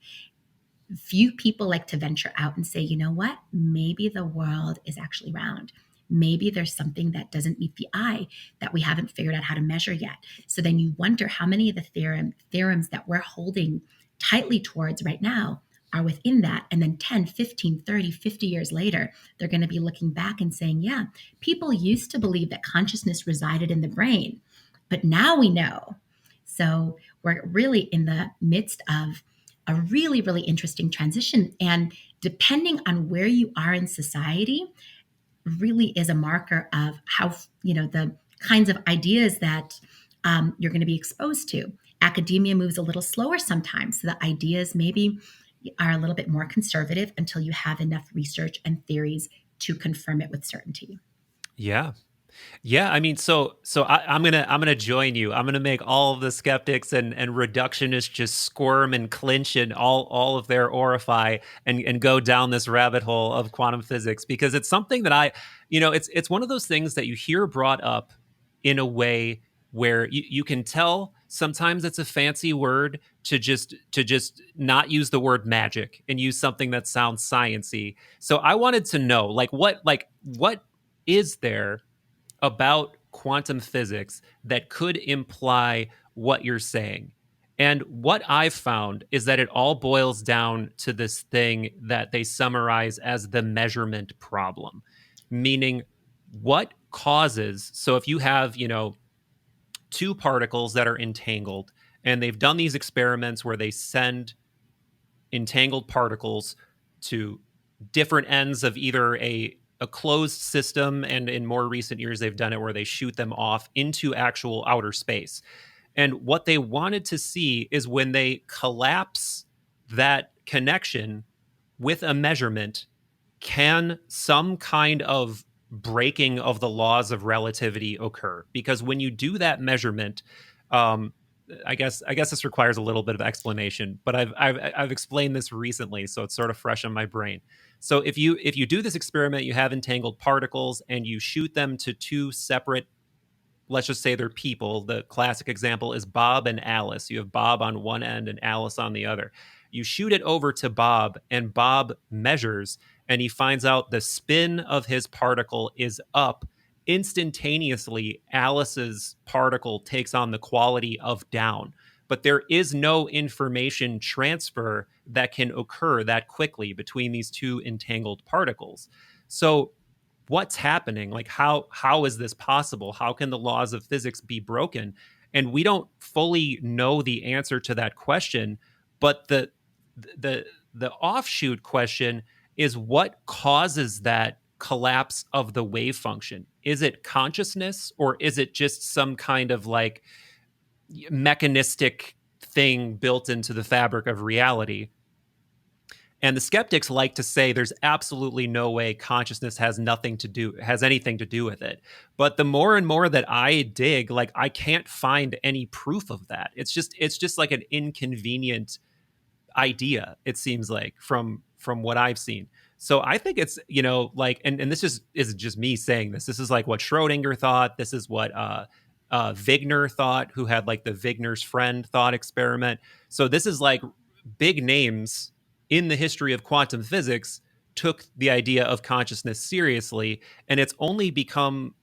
few people like to venture out and say, you know what, maybe the world is actually round. Maybe there's something that doesn't meet the eye that we haven't figured out how to measure yet. So then you wonder how many of the theorems that we're holding tightly towards right now are within that. And then 10, 15, 30, 50 years later, they're going to be looking back and saying, yeah, people used to believe that consciousness resided in the brain, but now we know. So we're really in the midst of a really, really interesting transition. And depending on where you are in society, really is a marker of how, the kinds of ideas that you're going to be exposed to. Academia moves a little slower sometimes. So the ideas maybe are a little bit more conservative until you have enough research and theories to confirm it with certainty. Yeah. Yeah, I mean, I'm gonna join you. I'm gonna make all of the skeptics and reductionists just squirm and clinch and all of their orify and go down this rabbit hole of quantum physics, because it's something that it's one of those things that you hear brought up in a way where you can tell sometimes it's a fancy word to just not use the word magic and use something that sounds sciency. So I wanted to know, what is there about quantum physics that could imply what you're saying? And what I've found is that it all boils down to this thing that they summarize as the measurement problem, meaning what causes. So if you have, two particles that are entangled, and they've done these experiments where they send entangled particles to different ends of either a closed system, and in more recent years they've done it where they shoot them off into actual outer space. And what they wanted to see is when they collapse that connection with a measurement, can some kind of breaking of the laws of relativity occur? Because when you do that measurement, um, I guess this requires a little bit of explanation, but I've explained this recently, so it's sort of fresh in my brain. So if you do this experiment, you have entangled particles and you shoot them to two separate, let's just say they're people. The classic example is Bob and Alice. You have Bob on one end and Alice on the other. You shoot it over to Bob, and Bob measures, and he finds out the spin of his particle is up. Instantaneously, Alice's particle takes on the quality of down. But there is no information transfer that can occur that quickly between these two entangled particles. So what's happening? Like, how is this possible? How can the laws of physics be broken? And we don't fully know the answer to that question. But the offshoot question is, what causes that collapse of the wave function? Is it consciousness, or is it just some kind of like mechanistic thing built into the fabric of reality? And the skeptics like to say there's absolutely no way consciousness has anything to do with it. But the more and more that I dig, like, I can't find any proof of that. It's just like an inconvenient idea, it seems like, from what I've seen. So I think it's, like, and this is just me saying this. This is like what Schrodinger thought. This is what Wigner thought, who had like the Wigner's friend thought experiment. So this is like big names in the history of quantum physics took the idea of consciousness seriously, and it's only become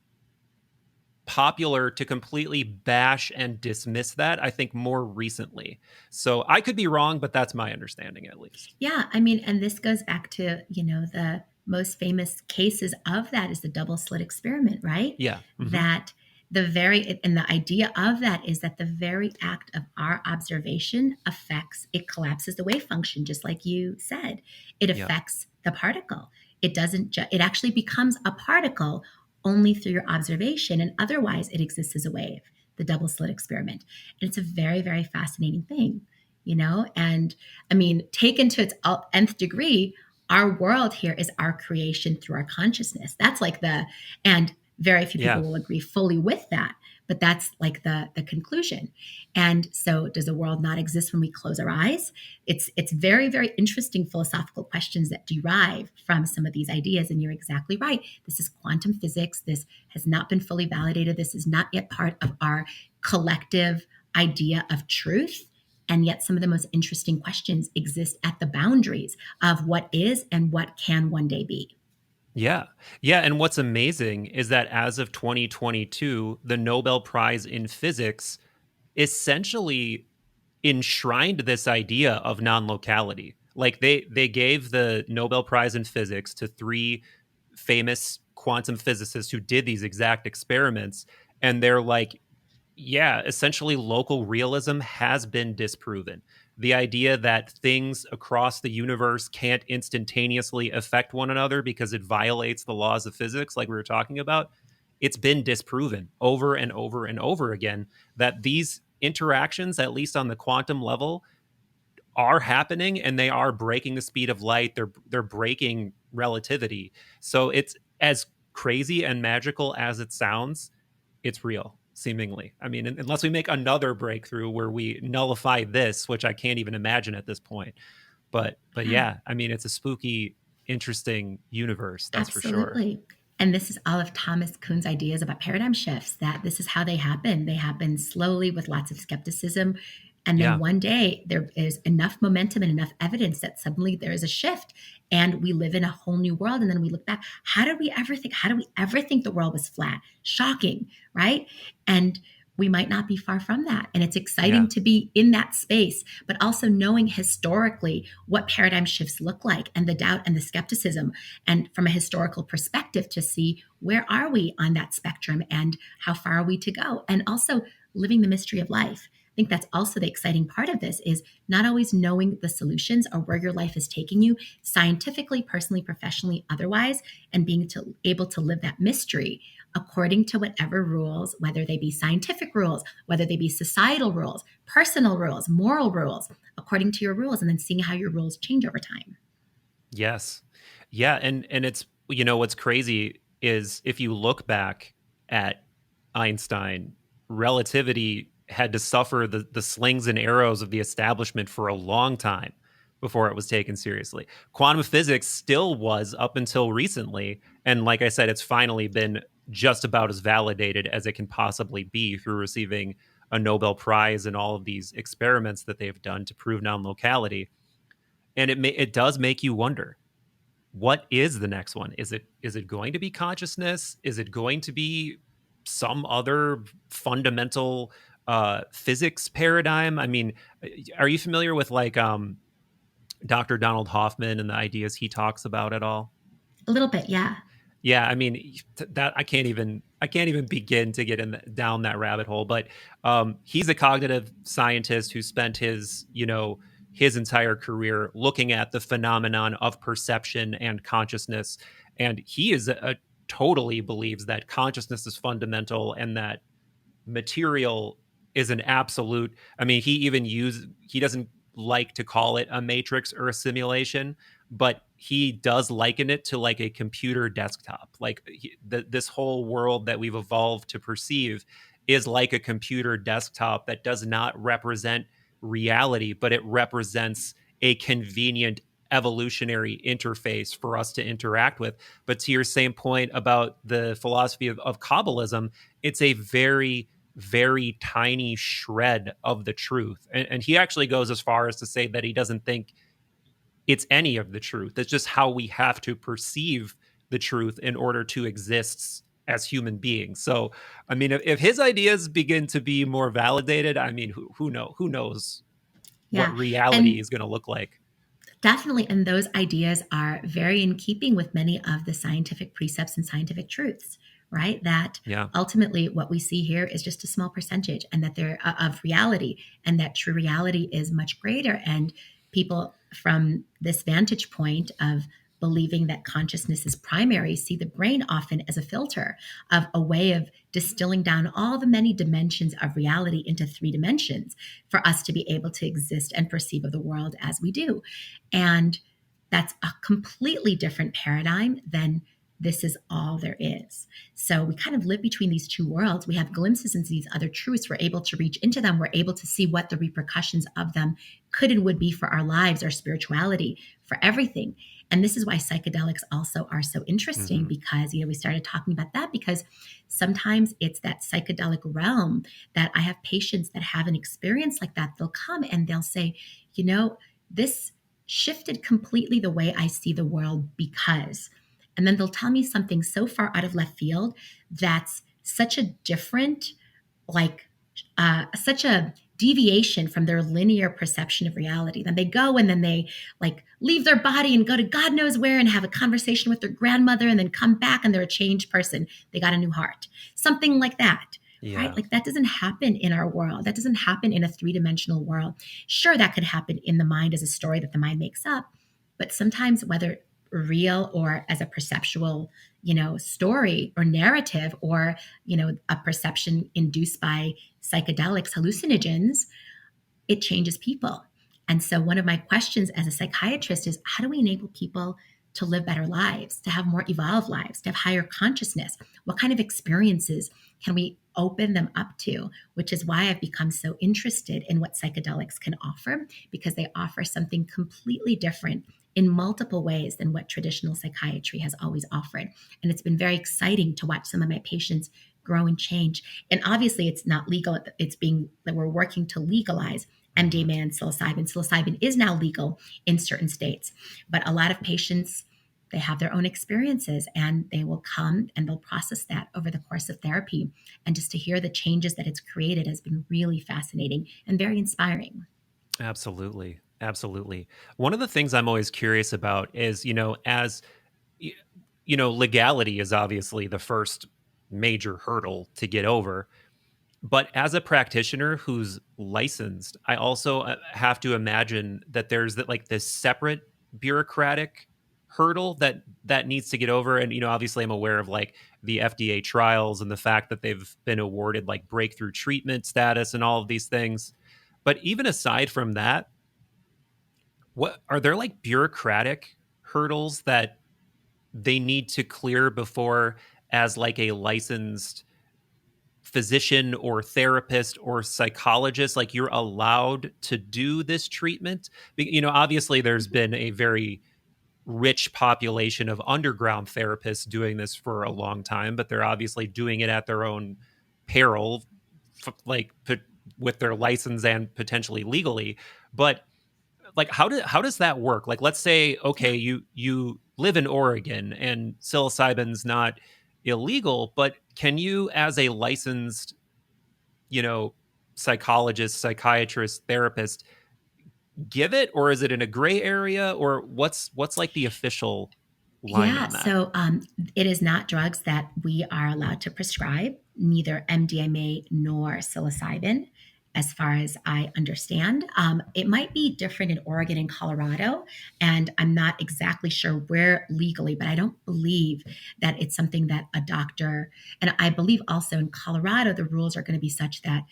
popular to completely bash and dismiss that, I think, more recently. So I could be wrong, but that's my understanding, at least. Yeah, I mean, and this goes back to, the most famous cases of that is the double slit experiment, right? Yeah. Mm-hmm. That and the idea of that is that the very act of our observation it collapses the wave function, just like you said. It affects the particle. It doesn't, it actually becomes a particle only through your observation, and otherwise it exists as a wave, the double slit experiment. And it's a very, very fascinating thing, and I mean, taken to its nth degree, our world here is our creation through our consciousness. That's like and very few people will agree fully with that, but that's like the conclusion. And so does the world not exist when we close our eyes? It's very, very interesting philosophical questions that derive from some of these ideas. And you're exactly right. This is quantum physics. This has not been fully validated. This is not yet part of our collective idea of truth. And yet some of the most interesting questions exist at the boundaries of what is and what can one day be. Yeah. Yeah. And what's amazing is that as of 2022, the Nobel Prize in Physics essentially enshrined this idea of non-locality. Like they gave the Nobel Prize in Physics to three famous quantum physicists who did these exact experiments, and they're like, yeah, essentially local realism has been disproven. The idea that things across the universe can't instantaneously affect one another because it violates the laws of physics, like we were talking about, it's been disproven over and over and over again that these interactions, at least on the quantum level, are happening and they are breaking the speed of light. They're breaking relativity. So it's as crazy and magical as it sounds, it's real, seemingly. I mean, unless we make another breakthrough where we nullify this, which I can't even imagine at this point. But Yeah. yeah, I mean, it's a spooky, interesting universe, that's for sure. Absolutely. And this is all of Thomas Kuhn's ideas about paradigm shifts, that this is how they happen. They happen slowly with lots of skepticism. And then Yeah. one day there is enough momentum and enough evidence that suddenly there is a shift and we live in a whole new world. And then we look back, how do we ever think the world was flat? Shocking, right? And we might not be far from that. And it's exciting Yeah. to be in that space, but also knowing historically what paradigm shifts look like and the doubt and the skepticism. And from a historical perspective, to see where are we on that spectrum and how far are we to go? And also living the mystery of life. I think that's also the exciting part of this, is not always knowing the solutions or where your life is taking you scientifically, personally, professionally, otherwise, and being able to live that mystery according to whatever rules, whether they be scientific rules, whether they be societal rules, personal rules, moral rules, according to your rules, and then seeing how your rules change over time. Yes. Yeah, and it's, what's crazy is if you look back at Einstein, relativity had to suffer the slings and arrows of the establishment for a long time before it was taken seriously. Quantum physics still was up until recently, and like I said, it's finally been just about as validated as it can possibly be through receiving a Nobel Prize and all of these experiments that they've done to prove non-locality. And it does make you wonder, what is the next one? Is it going to be consciousness? Is it going to be some other fundamental physics paradigm? I mean, are you familiar with like Dr. Donald Hoffman and the ideas he talks about at all? A little bit, yeah. Yeah, I mean that I can't even begin to get down that rabbit hole. But he's a cognitive scientist who spent his entire career looking at the phenomenon of perception and consciousness, and he is totally believes that consciousness is fundamental and that material is an absolute. I mean, he doesn't like to call it a matrix or a simulation, but he does liken it to like a computer desktop. Like this whole world that we've evolved to perceive is like a computer desktop that does not represent reality, but it represents a convenient evolutionary interface for us to interact with. But to your same point about the philosophy of Kabbalism, it's a very, very tiny shred of the truth. And he actually goes as far as to say that he doesn't think it's any of the truth. It's just how we have to perceive the truth in order to exist as human beings. So, I mean, if his ideas begin to be more validated, I mean, who knows what Yeah. reality And is going to look like? definitely, and those ideas are very in keeping with many of the scientific precepts and scientific truths, right? That Yeah, ultimately what we see here is just a small percentage, and that they're of reality, and that true reality is much greater. And people from this vantage point of believing that consciousness is primary see the brain often as a filter, of a way of distilling down all the many dimensions of reality into three dimensions for us to be able to exist and perceive of the world as we do. And that's a completely different paradigm than this is all there is. So we kind of live between these two worlds. We have glimpses into these other truths. We're able to reach into them. We're able to see what the repercussions of them could and would be for our lives, our spirituality, for everything. And this is why psychedelics also are so interesting, Mm-hmm. because, we started talking about that because sometimes it's that psychedelic realm that I have patients that have an experience like that. They'll come and they'll say, this shifted completely the way I see the world because, and then they'll tell me something so far out of left field that's such a different, like, such a deviation from their linear perception of reality. Then they go and then they like leave their body and go to God knows where and have a conversation with their grandmother and then come back and they're a changed person. They got a new heart. Something like that. Right? Yeah. Like that doesn't happen in our world. That doesn't happen in a three-dimensional world. Sure, that could happen in the mind as a story that the mind makes up, but sometimes, whether real or as a perceptual, story or narrative, or a perception induced by psychedelics, hallucinogens, it changes people. And so, one of my questions as a psychiatrist is, how do we enable people to live better lives, to have more evolved lives, to have higher consciousness? What kind of experiences can we open them up to? Which is why I've become so interested in what psychedelics can offer, because they offer something completely different in multiple ways than what traditional psychiatry has always offered. And it's been very exciting to watch some of my patients grow and change. And obviously, it's not legal. It's being that we're working to legalize Mm-hmm. MDMA and psilocybin. Psilocybin is now legal in certain states, but a lot of patients, they have their own experiences and they will come and they'll process that over the course of therapy. And just to hear the changes that it's created has been really fascinating and very inspiring. Absolutely. Absolutely. One of the things I'm always curious about is, as y- legality is obviously the first major hurdle to get over. But as a practitioner who's licensed, I also have to imagine that there's that like this separate bureaucratic hurdle that needs to get over. And obviously, I'm aware of like the FDA trials and the fact that they've been awarded like breakthrough treatment status and all of these things. But even aside from that, what are there like bureaucratic hurdles that they need to clear before, as like a licensed physician or therapist or psychologist, like you're allowed to do this treatment? Obviously there's been a very rich population of underground therapists doing this for a long time, but they're obviously doing it at their own peril, like with their license and potentially legally. But like how does that work? Like, let's say, Yeah. okay, you live in Oregon and psilocybin's not illegal, but can you, as a licensed, you know psychologist, psychiatrist, therapist, give it, or is it in a gray area, or what's like the official line Yeah, on that? so it is not drugs that we are allowed to prescribe, neither MDMA nor psilocybin, as far as I understand. It might be different in Oregon and Colorado, and I'm not exactly sure where legally, but I don't believe that it's something that a doctor, and I believe also in Colorado, the rules are going to be such that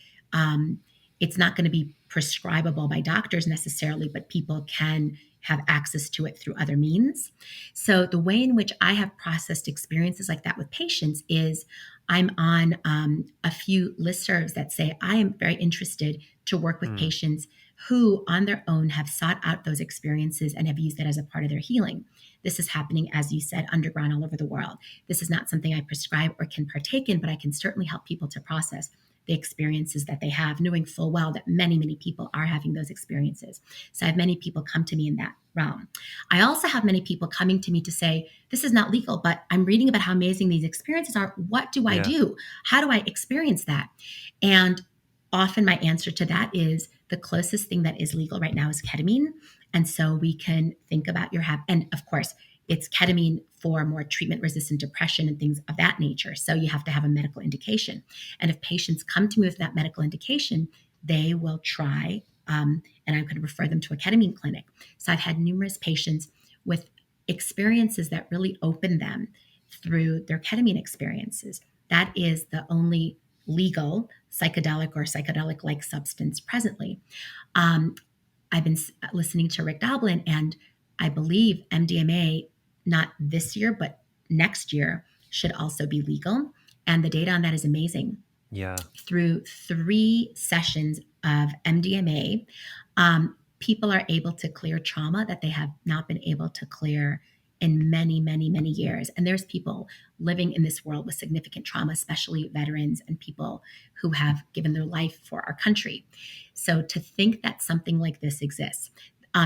it's not going to be prescribable by doctors necessarily, but people can have access to it through other means. So, the way in which I have processed experiences like that with patients is I'm on a few listservs that say, I am very interested to work with Mm, patients who, on their own, have sought out those experiences and have used it as a part of their healing. This is happening, as you said, underground all over the world. This is not something I prescribe or can partake in, but I can certainly help people to process the experiences that they have, knowing full well that many, many people are having those experiences. So I have many people come to me in that realm. I also have many people coming to me to say, this is not legal, but I'm reading about how amazing these experiences are. What do I yeah. do? How do I experience that? And often my answer to that is the closest thing that is legal right now is ketamine. And so we can think about your habit. And of course, it's ketamine for more treatment resistant depression and things of that nature. So you have to have a medical indication. And if patients come to me with that medical indication, they will try, and I'm going to refer them to a ketamine clinic. So I've had numerous patients with experiences that really open them through their ketamine experiences. That is the only legal psychedelic or psychedelic like substance presently. Um, I've been listening to Rick Doblin, and I believe MDMA, not this year, but next year, should also be legal. And the data on that is amazing. Yeah. Through 3 sessions of MDMA, people are able to clear trauma that they have not been able to clear in many, many, many years. And there's people living in this world with significant trauma, especially veterans and people who have given their life for our country. So to think that something like this exists,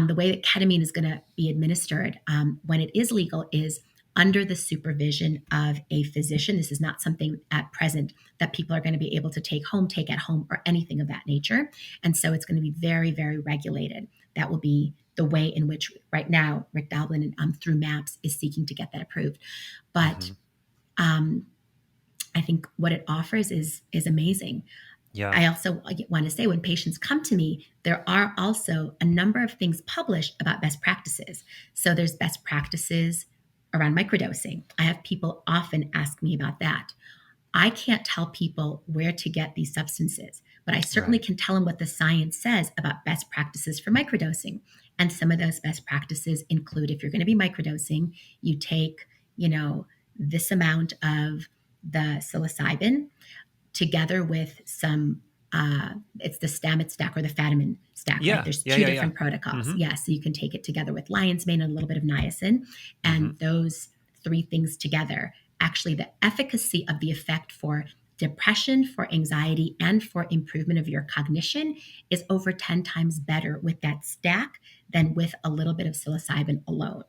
the way that ketamine is going to be administered when it is legal is under the supervision of a physician. This is not something at present that people are going to be able to take home, take at home, or anything of that nature. And so it's going to be very, very regulated. That will be the way in which right now Rick Doblin through MAPS is seeking to get that approved. But I think what it offers is amazing. Yeah. I also want to say when patients come to me, there are also a number of things published about best practices. So there's best practices around microdosing. I have people often ask me about that. I can't tell people where to get these substances, but I certainly Right. can tell them what the science says about best practices for microdosing. And some of those best practices include if you're going to be microdosing, you take, this amount of the psilocybin together with some it's the stamets stack or the fatamin stack, right? Yeah. There's Yeah. two Yeah. Yeah. different protocols. Mm-hmm. Yeah, so you can take it together with lion's mane and a little bit of niacin, Mm-hmm. and those three things together, actually the efficacy of the effect for depression, for anxiety, and for improvement of your cognition is over 10 times better with that stack than with a little bit of psilocybin alone.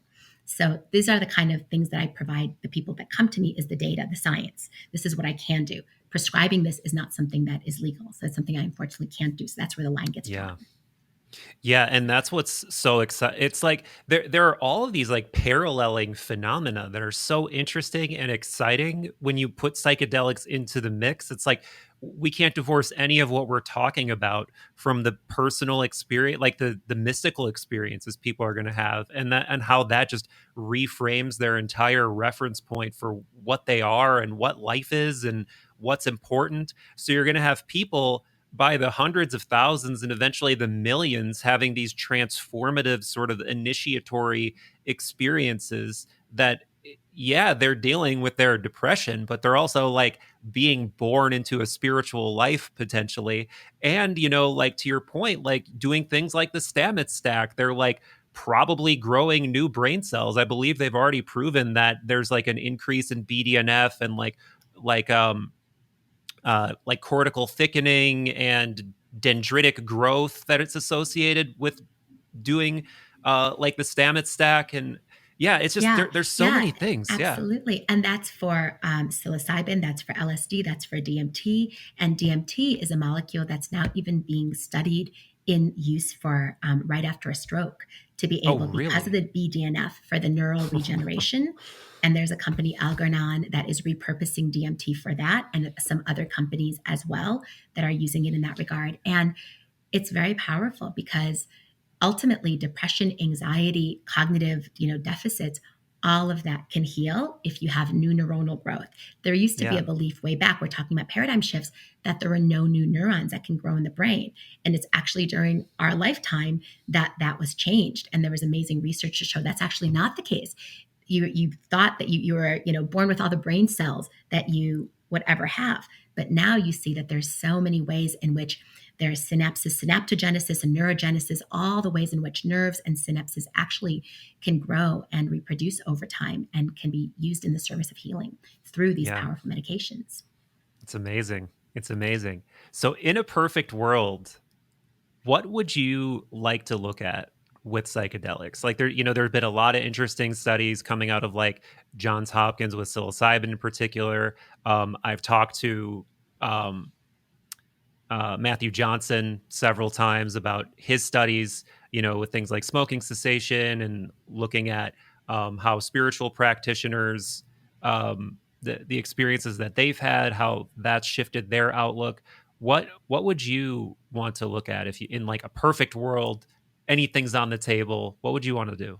So these are the kind of things that I provide the people that come to me is the data, the science. This is what I can do. Prescribing this is not something that is legal. So it's something I unfortunately can't do. So that's where the line gets Yeah. drawn. Yeah, and that's what's so exciting. It's like there are all of these like paralleling phenomena that are so interesting and exciting when you put psychedelics into the mix. It's like we can't divorce any of what we're talking about from the personal experience, like the mystical experiences people are going to have, and how that just reframes their entire reference point for what they are and what life is and what's important. So you're going to have people by the hundreds of thousands and eventually the millions having these transformative sort of initiatory experiences that yeah, they're dealing with their depression, but they're also like being born into a spiritual life potentially. And like to your point, like doing things like the stamets stack, they're like probably growing new brain cells. I believe they've already proven that there's like an increase in BDNF and like cortical thickening and dendritic growth that it's associated with doing like the Stamets stack. And yeah, it's just Yeah, there's so yeah, many things. Yeah. absolutely. And that's for psilocybin, that's for LSD, that's for DMT. And DMT is a molecule that's now even being studied in use for right after a stroke to be Oh, able, because of really? the BDNF for the neural regeneration. And there's a company, Algernon, that is repurposing DMT for that, and some other companies as well that are using it in that regard. And it's very powerful because ultimately depression, anxiety, cognitive deficits, all of that can heal if you have new neuronal growth. There used to be Yeah. a belief way back, we're talking about paradigm shifts, that there are no new neurons that can grow in the brain. And it's actually during our lifetime that that was changed, and there was amazing research to show that's actually not the case. You thought that you were born with all the brain cells that you would ever have, but now you see that there's so many ways in which there's synapses, synaptogenesis, and neurogenesis, all the ways in which nerves and synapses actually can grow and reproduce over time and can be used in the service of healing through these Yeah. powerful medications. It's amazing. It's amazing. So in a perfect world, what would you like to look at with psychedelics? Like there's been a lot of interesting studies coming out of like Johns Hopkins with psilocybin in particular. I've talked to um, Matthew Johnson several times about his studies, with things like smoking cessation and looking at how spiritual practitioners, the experiences that they've had, how that's shifted their outlook. What would you want to look at if you, in like a perfect world, anything's on the table? What would you want to do?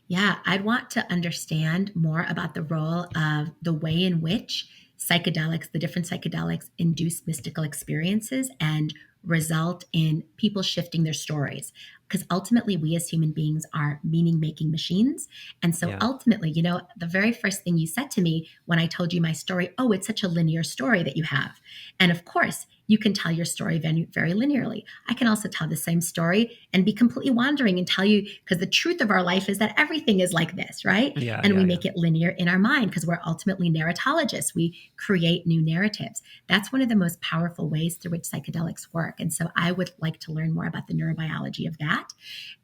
Yeah, I'd want to understand more about the role of the way in which psychedelics, the different psychedelics, induce mystical experiences and result in people shifting their stories. because ultimately we as human beings are meaning making machines. And so Yeah. ultimately, the very first thing you said to me when I told you my story, oh, it's such a linear story that you have. And of course, you can tell your story very, very linearly. I can also tell the same story and be completely wandering and tell you, because the truth of our life is that everything is like this, right? Yeah. And Yeah. we Yeah. make it linear in our mind because we're ultimately narratologists. We create new narratives. That's one of the most powerful ways through which psychedelics work. And so I would like to learn more about the neurobiology of that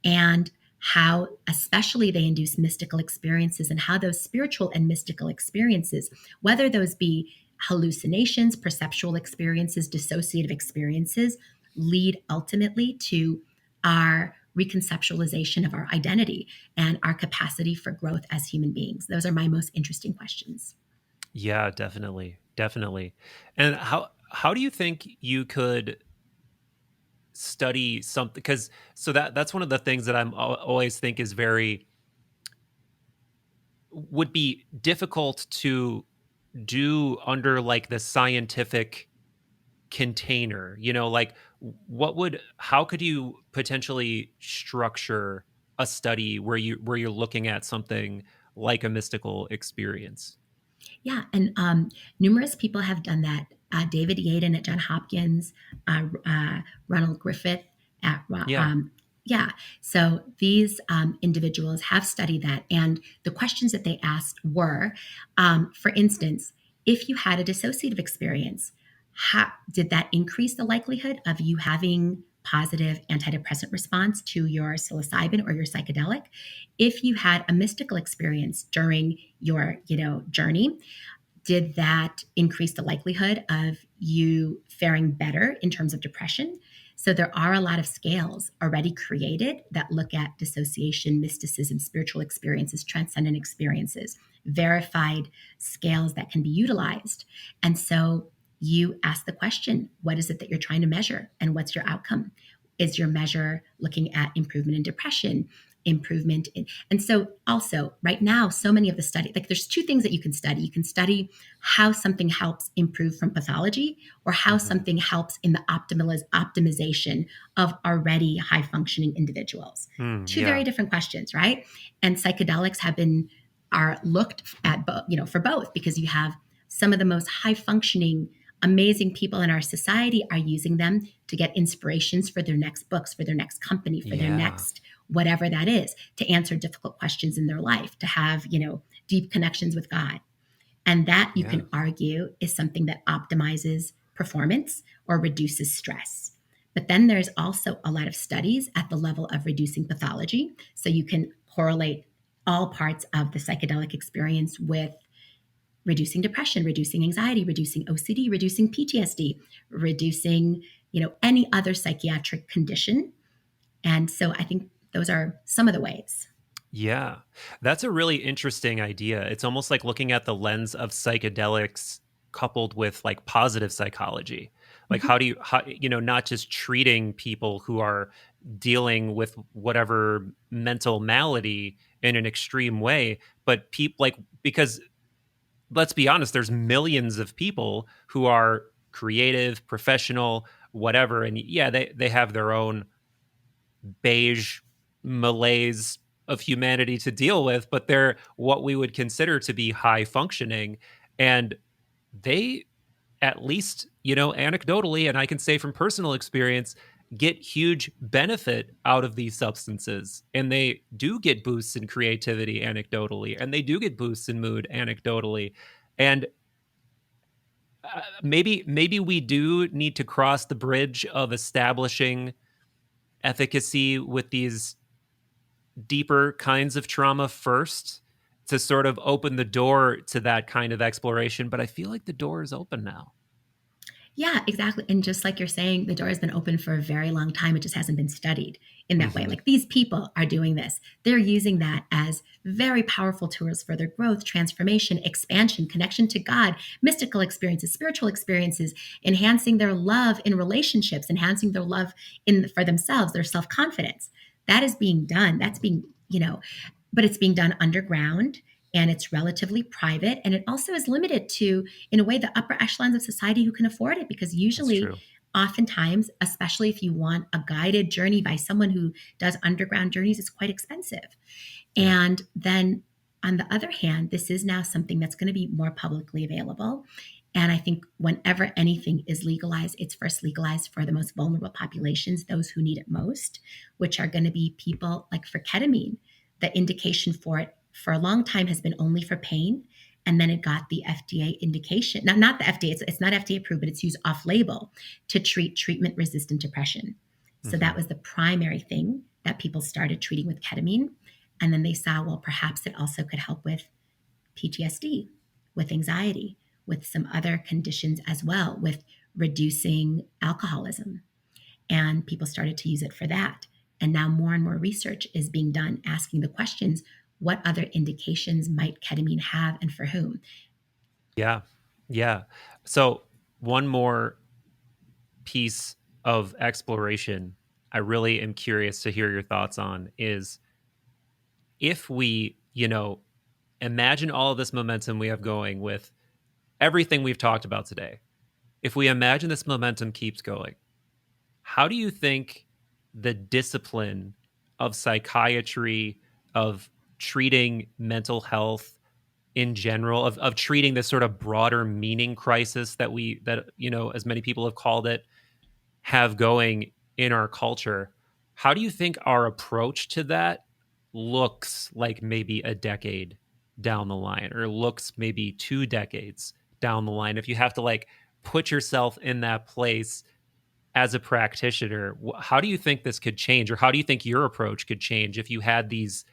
and how especially they induce mystical experiences and how those spiritual and mystical experiences, whether those be hallucinations, perceptual experiences, dissociative experiences, lead ultimately to our reconceptualization of our identity and our capacity for growth as human beings. Those are my most interesting questions. Yeah, definitely. Definitely. And how do you think you could study something, because so that's one of the things that always think is very would be difficult to do under like the scientific container, like what would how could you potentially structure a study where you're looking at something like a mystical experience? Yeah, and numerous people have done that. David Yaden at Johns Hopkins, Ronald Griffith at Yeah. yeah. So these individuals have studied that, and the questions that they asked were, for instance, if you had a dissociative experience, did that increase the likelihood of you having positive antidepressant response to your psilocybin or your psychedelic? If you had a mystical experience during your journey, did that increase the likelihood of you faring better in terms of depression? So there are a lot of scales already created that look at dissociation, mysticism, spiritual experiences, transcendent experiences, verified scales that can be utilized. And so you ask the question, what is it that you're trying to measure and what's your outcome? Is your measure looking at improvement in depression, improvement in, and so also right now, so many of the study, like there's two things that you can study. You can study how something helps improve from pathology or how Hmm. something helps in the optimization of already high functioning individuals. Two very Yeah. different questions, right? And psychedelics are looked at for both, because you have some of the most high functioning amazing people in our society are using them to get inspirations for their next books, for their next company, for their Yeah. next whatever that is, to answer difficult questions in their life, to have, deep connections with God. And that you Yeah. can argue is something that optimizes performance or reduces stress. But then there's also a lot of studies at the level of reducing pathology. So you can correlate all parts of the psychedelic experience with reducing depression, reducing anxiety, reducing OCD, reducing PTSD, reducing, any other psychiatric condition. And so I think those are some of the ways. Yeah. That's a really interesting idea. It's almost like looking at the lens of psychedelics coupled with like positive psychology. Like Mhm. not just treating people who are dealing with whatever mental malady in an extreme way, but people like, because let's be honest, there's millions of people who are creative, professional, whatever. And yeah, they have their own beige malaise of humanity to deal with, but they're what we would consider to be high functioning. And they, at least, anecdotally, and I can say from personal experience, get huge benefit out of these substances. And they do get boosts in creativity anecdotally, and they do get boosts in mood anecdotally. And maybe we do need to cross the bridge of establishing efficacy with these deeper kinds of trauma first to sort of open the door to that kind of exploration. But I feel like the door is open now. Yeah, exactly. And just like you're saying, the door has been open for a very long time. It just hasn't been studied in that way. Hmm. Like these people are doing this. They're using that as very powerful tools for their growth, transformation, expansion, connection to God, mystical experiences, spiritual experiences, enhancing their love in relationships, enhancing their love in for themselves, their self-confidence. That is being done. That's being, but it's being done underground and it's relatively private. And it also is limited to, in a way, the upper echelons of society who can afford it, because That's usually true. oftentimes, especially if you want a guided journey by someone who does underground journeys, it's quite expensive. Yeah. And then on the other hand, this is now something that's going to be more publicly available. And I think whenever anything is legalized, it's first legalized for the most vulnerable populations, those who need it most, which are going to be people like for ketamine. The indication for it for a long time has been only for pain. And then it got the FDA indication. Now, not the FDA, it's not FDA approved, but it's used off label to treat treatment resistant depression. So Mm-hmm. that was the primary thing that people started treating with ketamine. And then they saw, well, perhaps it also could help with PTSD, with anxiety, with some other conditions as well, with reducing alcoholism. And people started to use it for that. And now more and more research is being done asking the questions, what other indications might ketamine have and for whom? Yeah. Yeah. So, one more piece of exploration I really am curious to hear your thoughts on is if we, imagine all of this momentum we have going with everything we've talked about today. If we imagine this momentum keeps going, how do you think the discipline of psychiatry, of treating mental health in general, of treating this sort of broader meaning crisis that as many people have called it, have going in our culture, how do you think our approach to that looks like maybe a decade down the line, or looks maybe 2 decades down the line? If you have to like put yourself in that place as a practitioner, how do you think this could change, or how do you think your approach could change if you had these,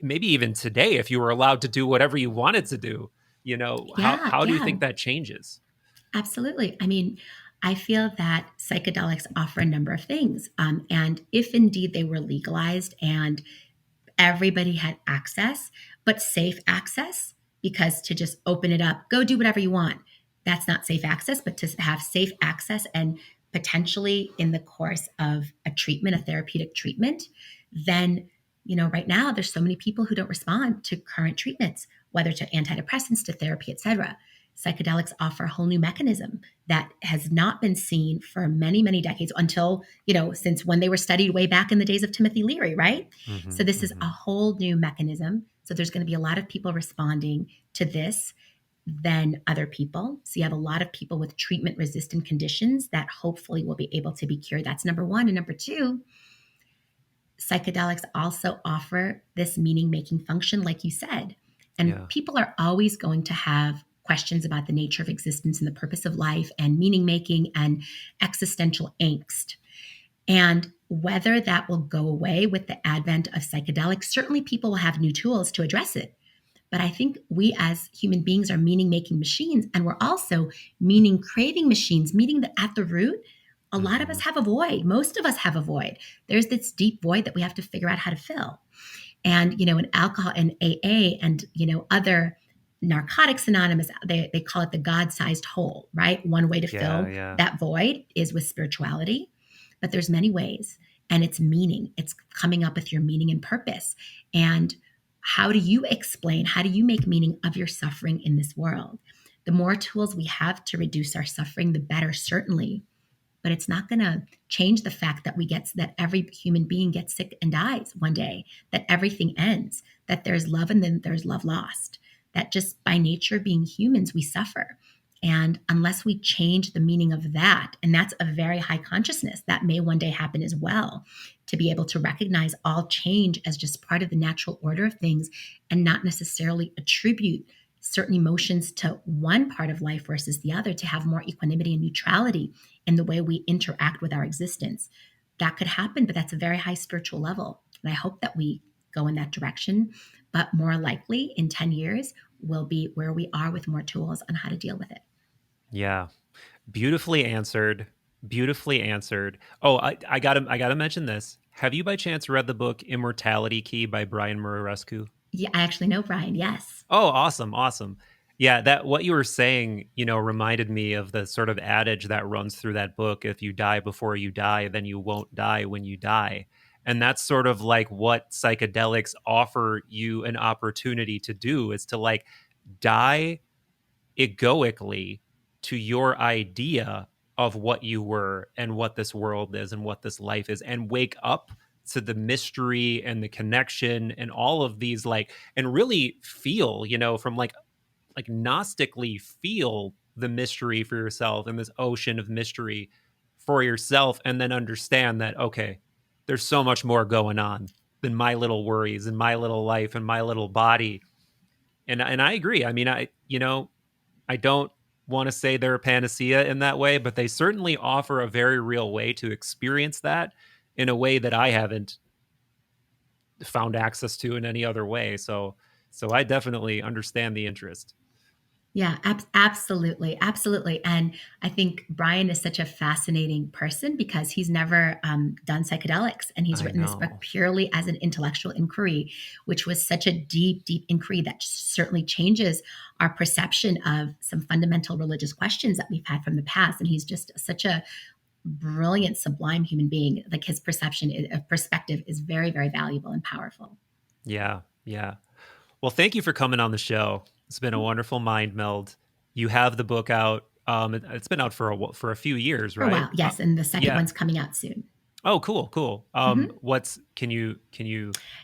maybe even today, if you were allowed to do whatever you wanted to do? How Yeah, how do you yeah, think that changes? absolutely. I mean, I feel that psychedelics offer a number of things. And if indeed they were legalized and everybody had access, but safe access, because to just open it up, go do whatever you want, that's not safe access, but to have safe access and potentially in the course of a treatment, a therapeutic treatment, then, right now there's so many people who don't respond to current treatments, whether to antidepressants, to therapy, etc. Psychedelics offer a whole new mechanism that has not been seen for many, many decades until, since when they were studied way back in the days of Timothy Leary, right? Hmm. So this is a Hmm. whole new mechanism. So there's going to be a lot of people responding to this than other people. So you have a lot of people with treatment resistant conditions that hopefully will be able to be cured. That's number one. And number two, psychedelics also offer this meaning making function, like you said. And Yeah. people are always going to have questions about the nature of existence and the purpose of life and meaning making and existential angst. And whether that will go away with the advent of psychedelics, certainly people will have new tools to address it. But I think we as human beings are meaning making machines, and we're also meaning craving machines, meaning that at the root, a lot of Hmm. us have a void. Most of us have a void. There's this deep void that we have to figure out how to fill. And, in alcohol and AA and, other narcotics anonymous, they call it the God-sized hole, right? One way to Yeah. fill Yeah. that void is with spirituality, but there's many ways. And it's meaning. It's coming up with your meaning and purpose. And how do you explain, how do you make meaning of your suffering in this world? The more tools we have to reduce our suffering, the better, certainly. But it's not going to change the fact that every human being gets sick and dies one day, that everything ends, that there's love and then there's love lost, that just by nature being humans, we suffer. And unless we change the meaning of that, and that's a very high consciousness, that may one day happen as well, to be able to recognize all change as just part of the natural order of things and not necessarily attribute certain emotions to one part of life versus the other, to have more equanimity and neutrality in the way we interact with our existence. That could happen, but that's a very high spiritual level. And I hope that we go in that direction. But more likely in 10 years, we'll be where we are with more tools on how to deal with it. Yeah. Beautifully answered. Beautifully answered. Oh, I gotta mention this. Have you by chance read the book Immortality Key by Brian Muraresku? Yeah, I actually know Brian. Yes. Oh, awesome, awesome. Yeah, that what you were saying, reminded me of the sort of adage that runs through that book. If you die before you die, then you won't die when you die. And that's sort of like what psychedelics offer you an opportunity to do, is to like die egoically to your idea of what you were and what this world is and what this life is, and wake up to the mystery and the connection and all of these, like, and really feel, from like gnostically feel the mystery for yourself and this ocean of mystery for yourself, and then understand that, okay, there's so much more going on than my little worries and my little life and my little body. And I agree. I mean, I don't want to say they're a panacea in that way, but they certainly offer a very real way to experience that in a way that I haven't found access to in any other way. So I definitely understand the interest. Yeah, absolutely. Absolutely. And I think Brian is such a fascinating person because he's never done psychedelics. And he's I written this book know. purely as an intellectual inquiry, which was such a deep, deep inquiry that certainly changes our perception of some fundamental religious questions that we've had from the past. And he's just such a brilliant, sublime human being. Like his perspective is very, very valuable and powerful. Yeah. Yeah. Well, thank you for coming on the show. It's been a wonderful mind meld. You have the book out. It's been out for a few years, For a right? while, yes. And the second Yeah. one's coming out soon. Oh, cool, cool. Mhm. What's can you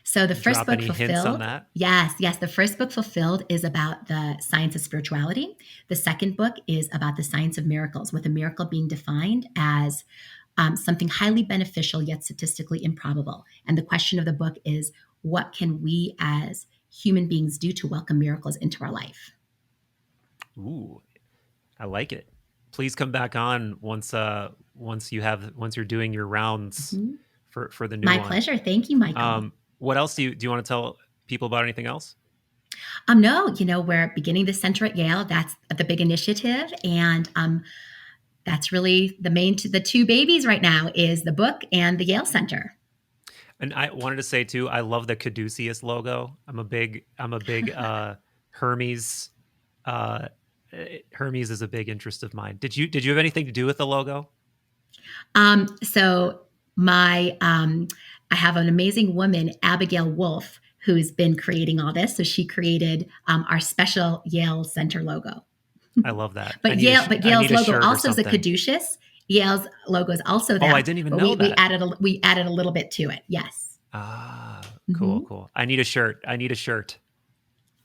So the first drop book any hints on fulfilled, that? yes, yes, the first book fulfilled is about the science of spirituality. The second book is about the science of miracles, with a miracle being defined as something highly beneficial yet statistically improbable. And the question of the book is, what can we as human beings do to welcome miracles into our life? Ooh, I like it. Please come back on once you're doing your rounds Mhm. for the new My one. pleasure. Thank you, Michael. What else do you want to tell people about? Anything else? No, we're beginning the center at Yale. That's the big initiative, and that's really the two babies right now is the book and the Yale Center. And I wanted to say too, I love the Caduceus logo. I'm a big Hermes. Uh, Hermes is a big interest of mine. Did you have anything to do with the logo? So my I have an amazing woman, Abigail Wolf, who's been creating all this. So she created our special Yale Center logo. I love that. But I Yale's need a logo shirt or also is a something. caduceus. Yale's logo is also Oh, I that, didn't even but know we that. added a little bit to it. Yes. Ah, cool, Hmm. cool. I need a shirt. I need a shirt.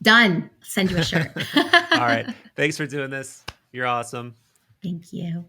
Done. Send you a shirt. All right. Thanks for doing this. You're awesome. Thank you.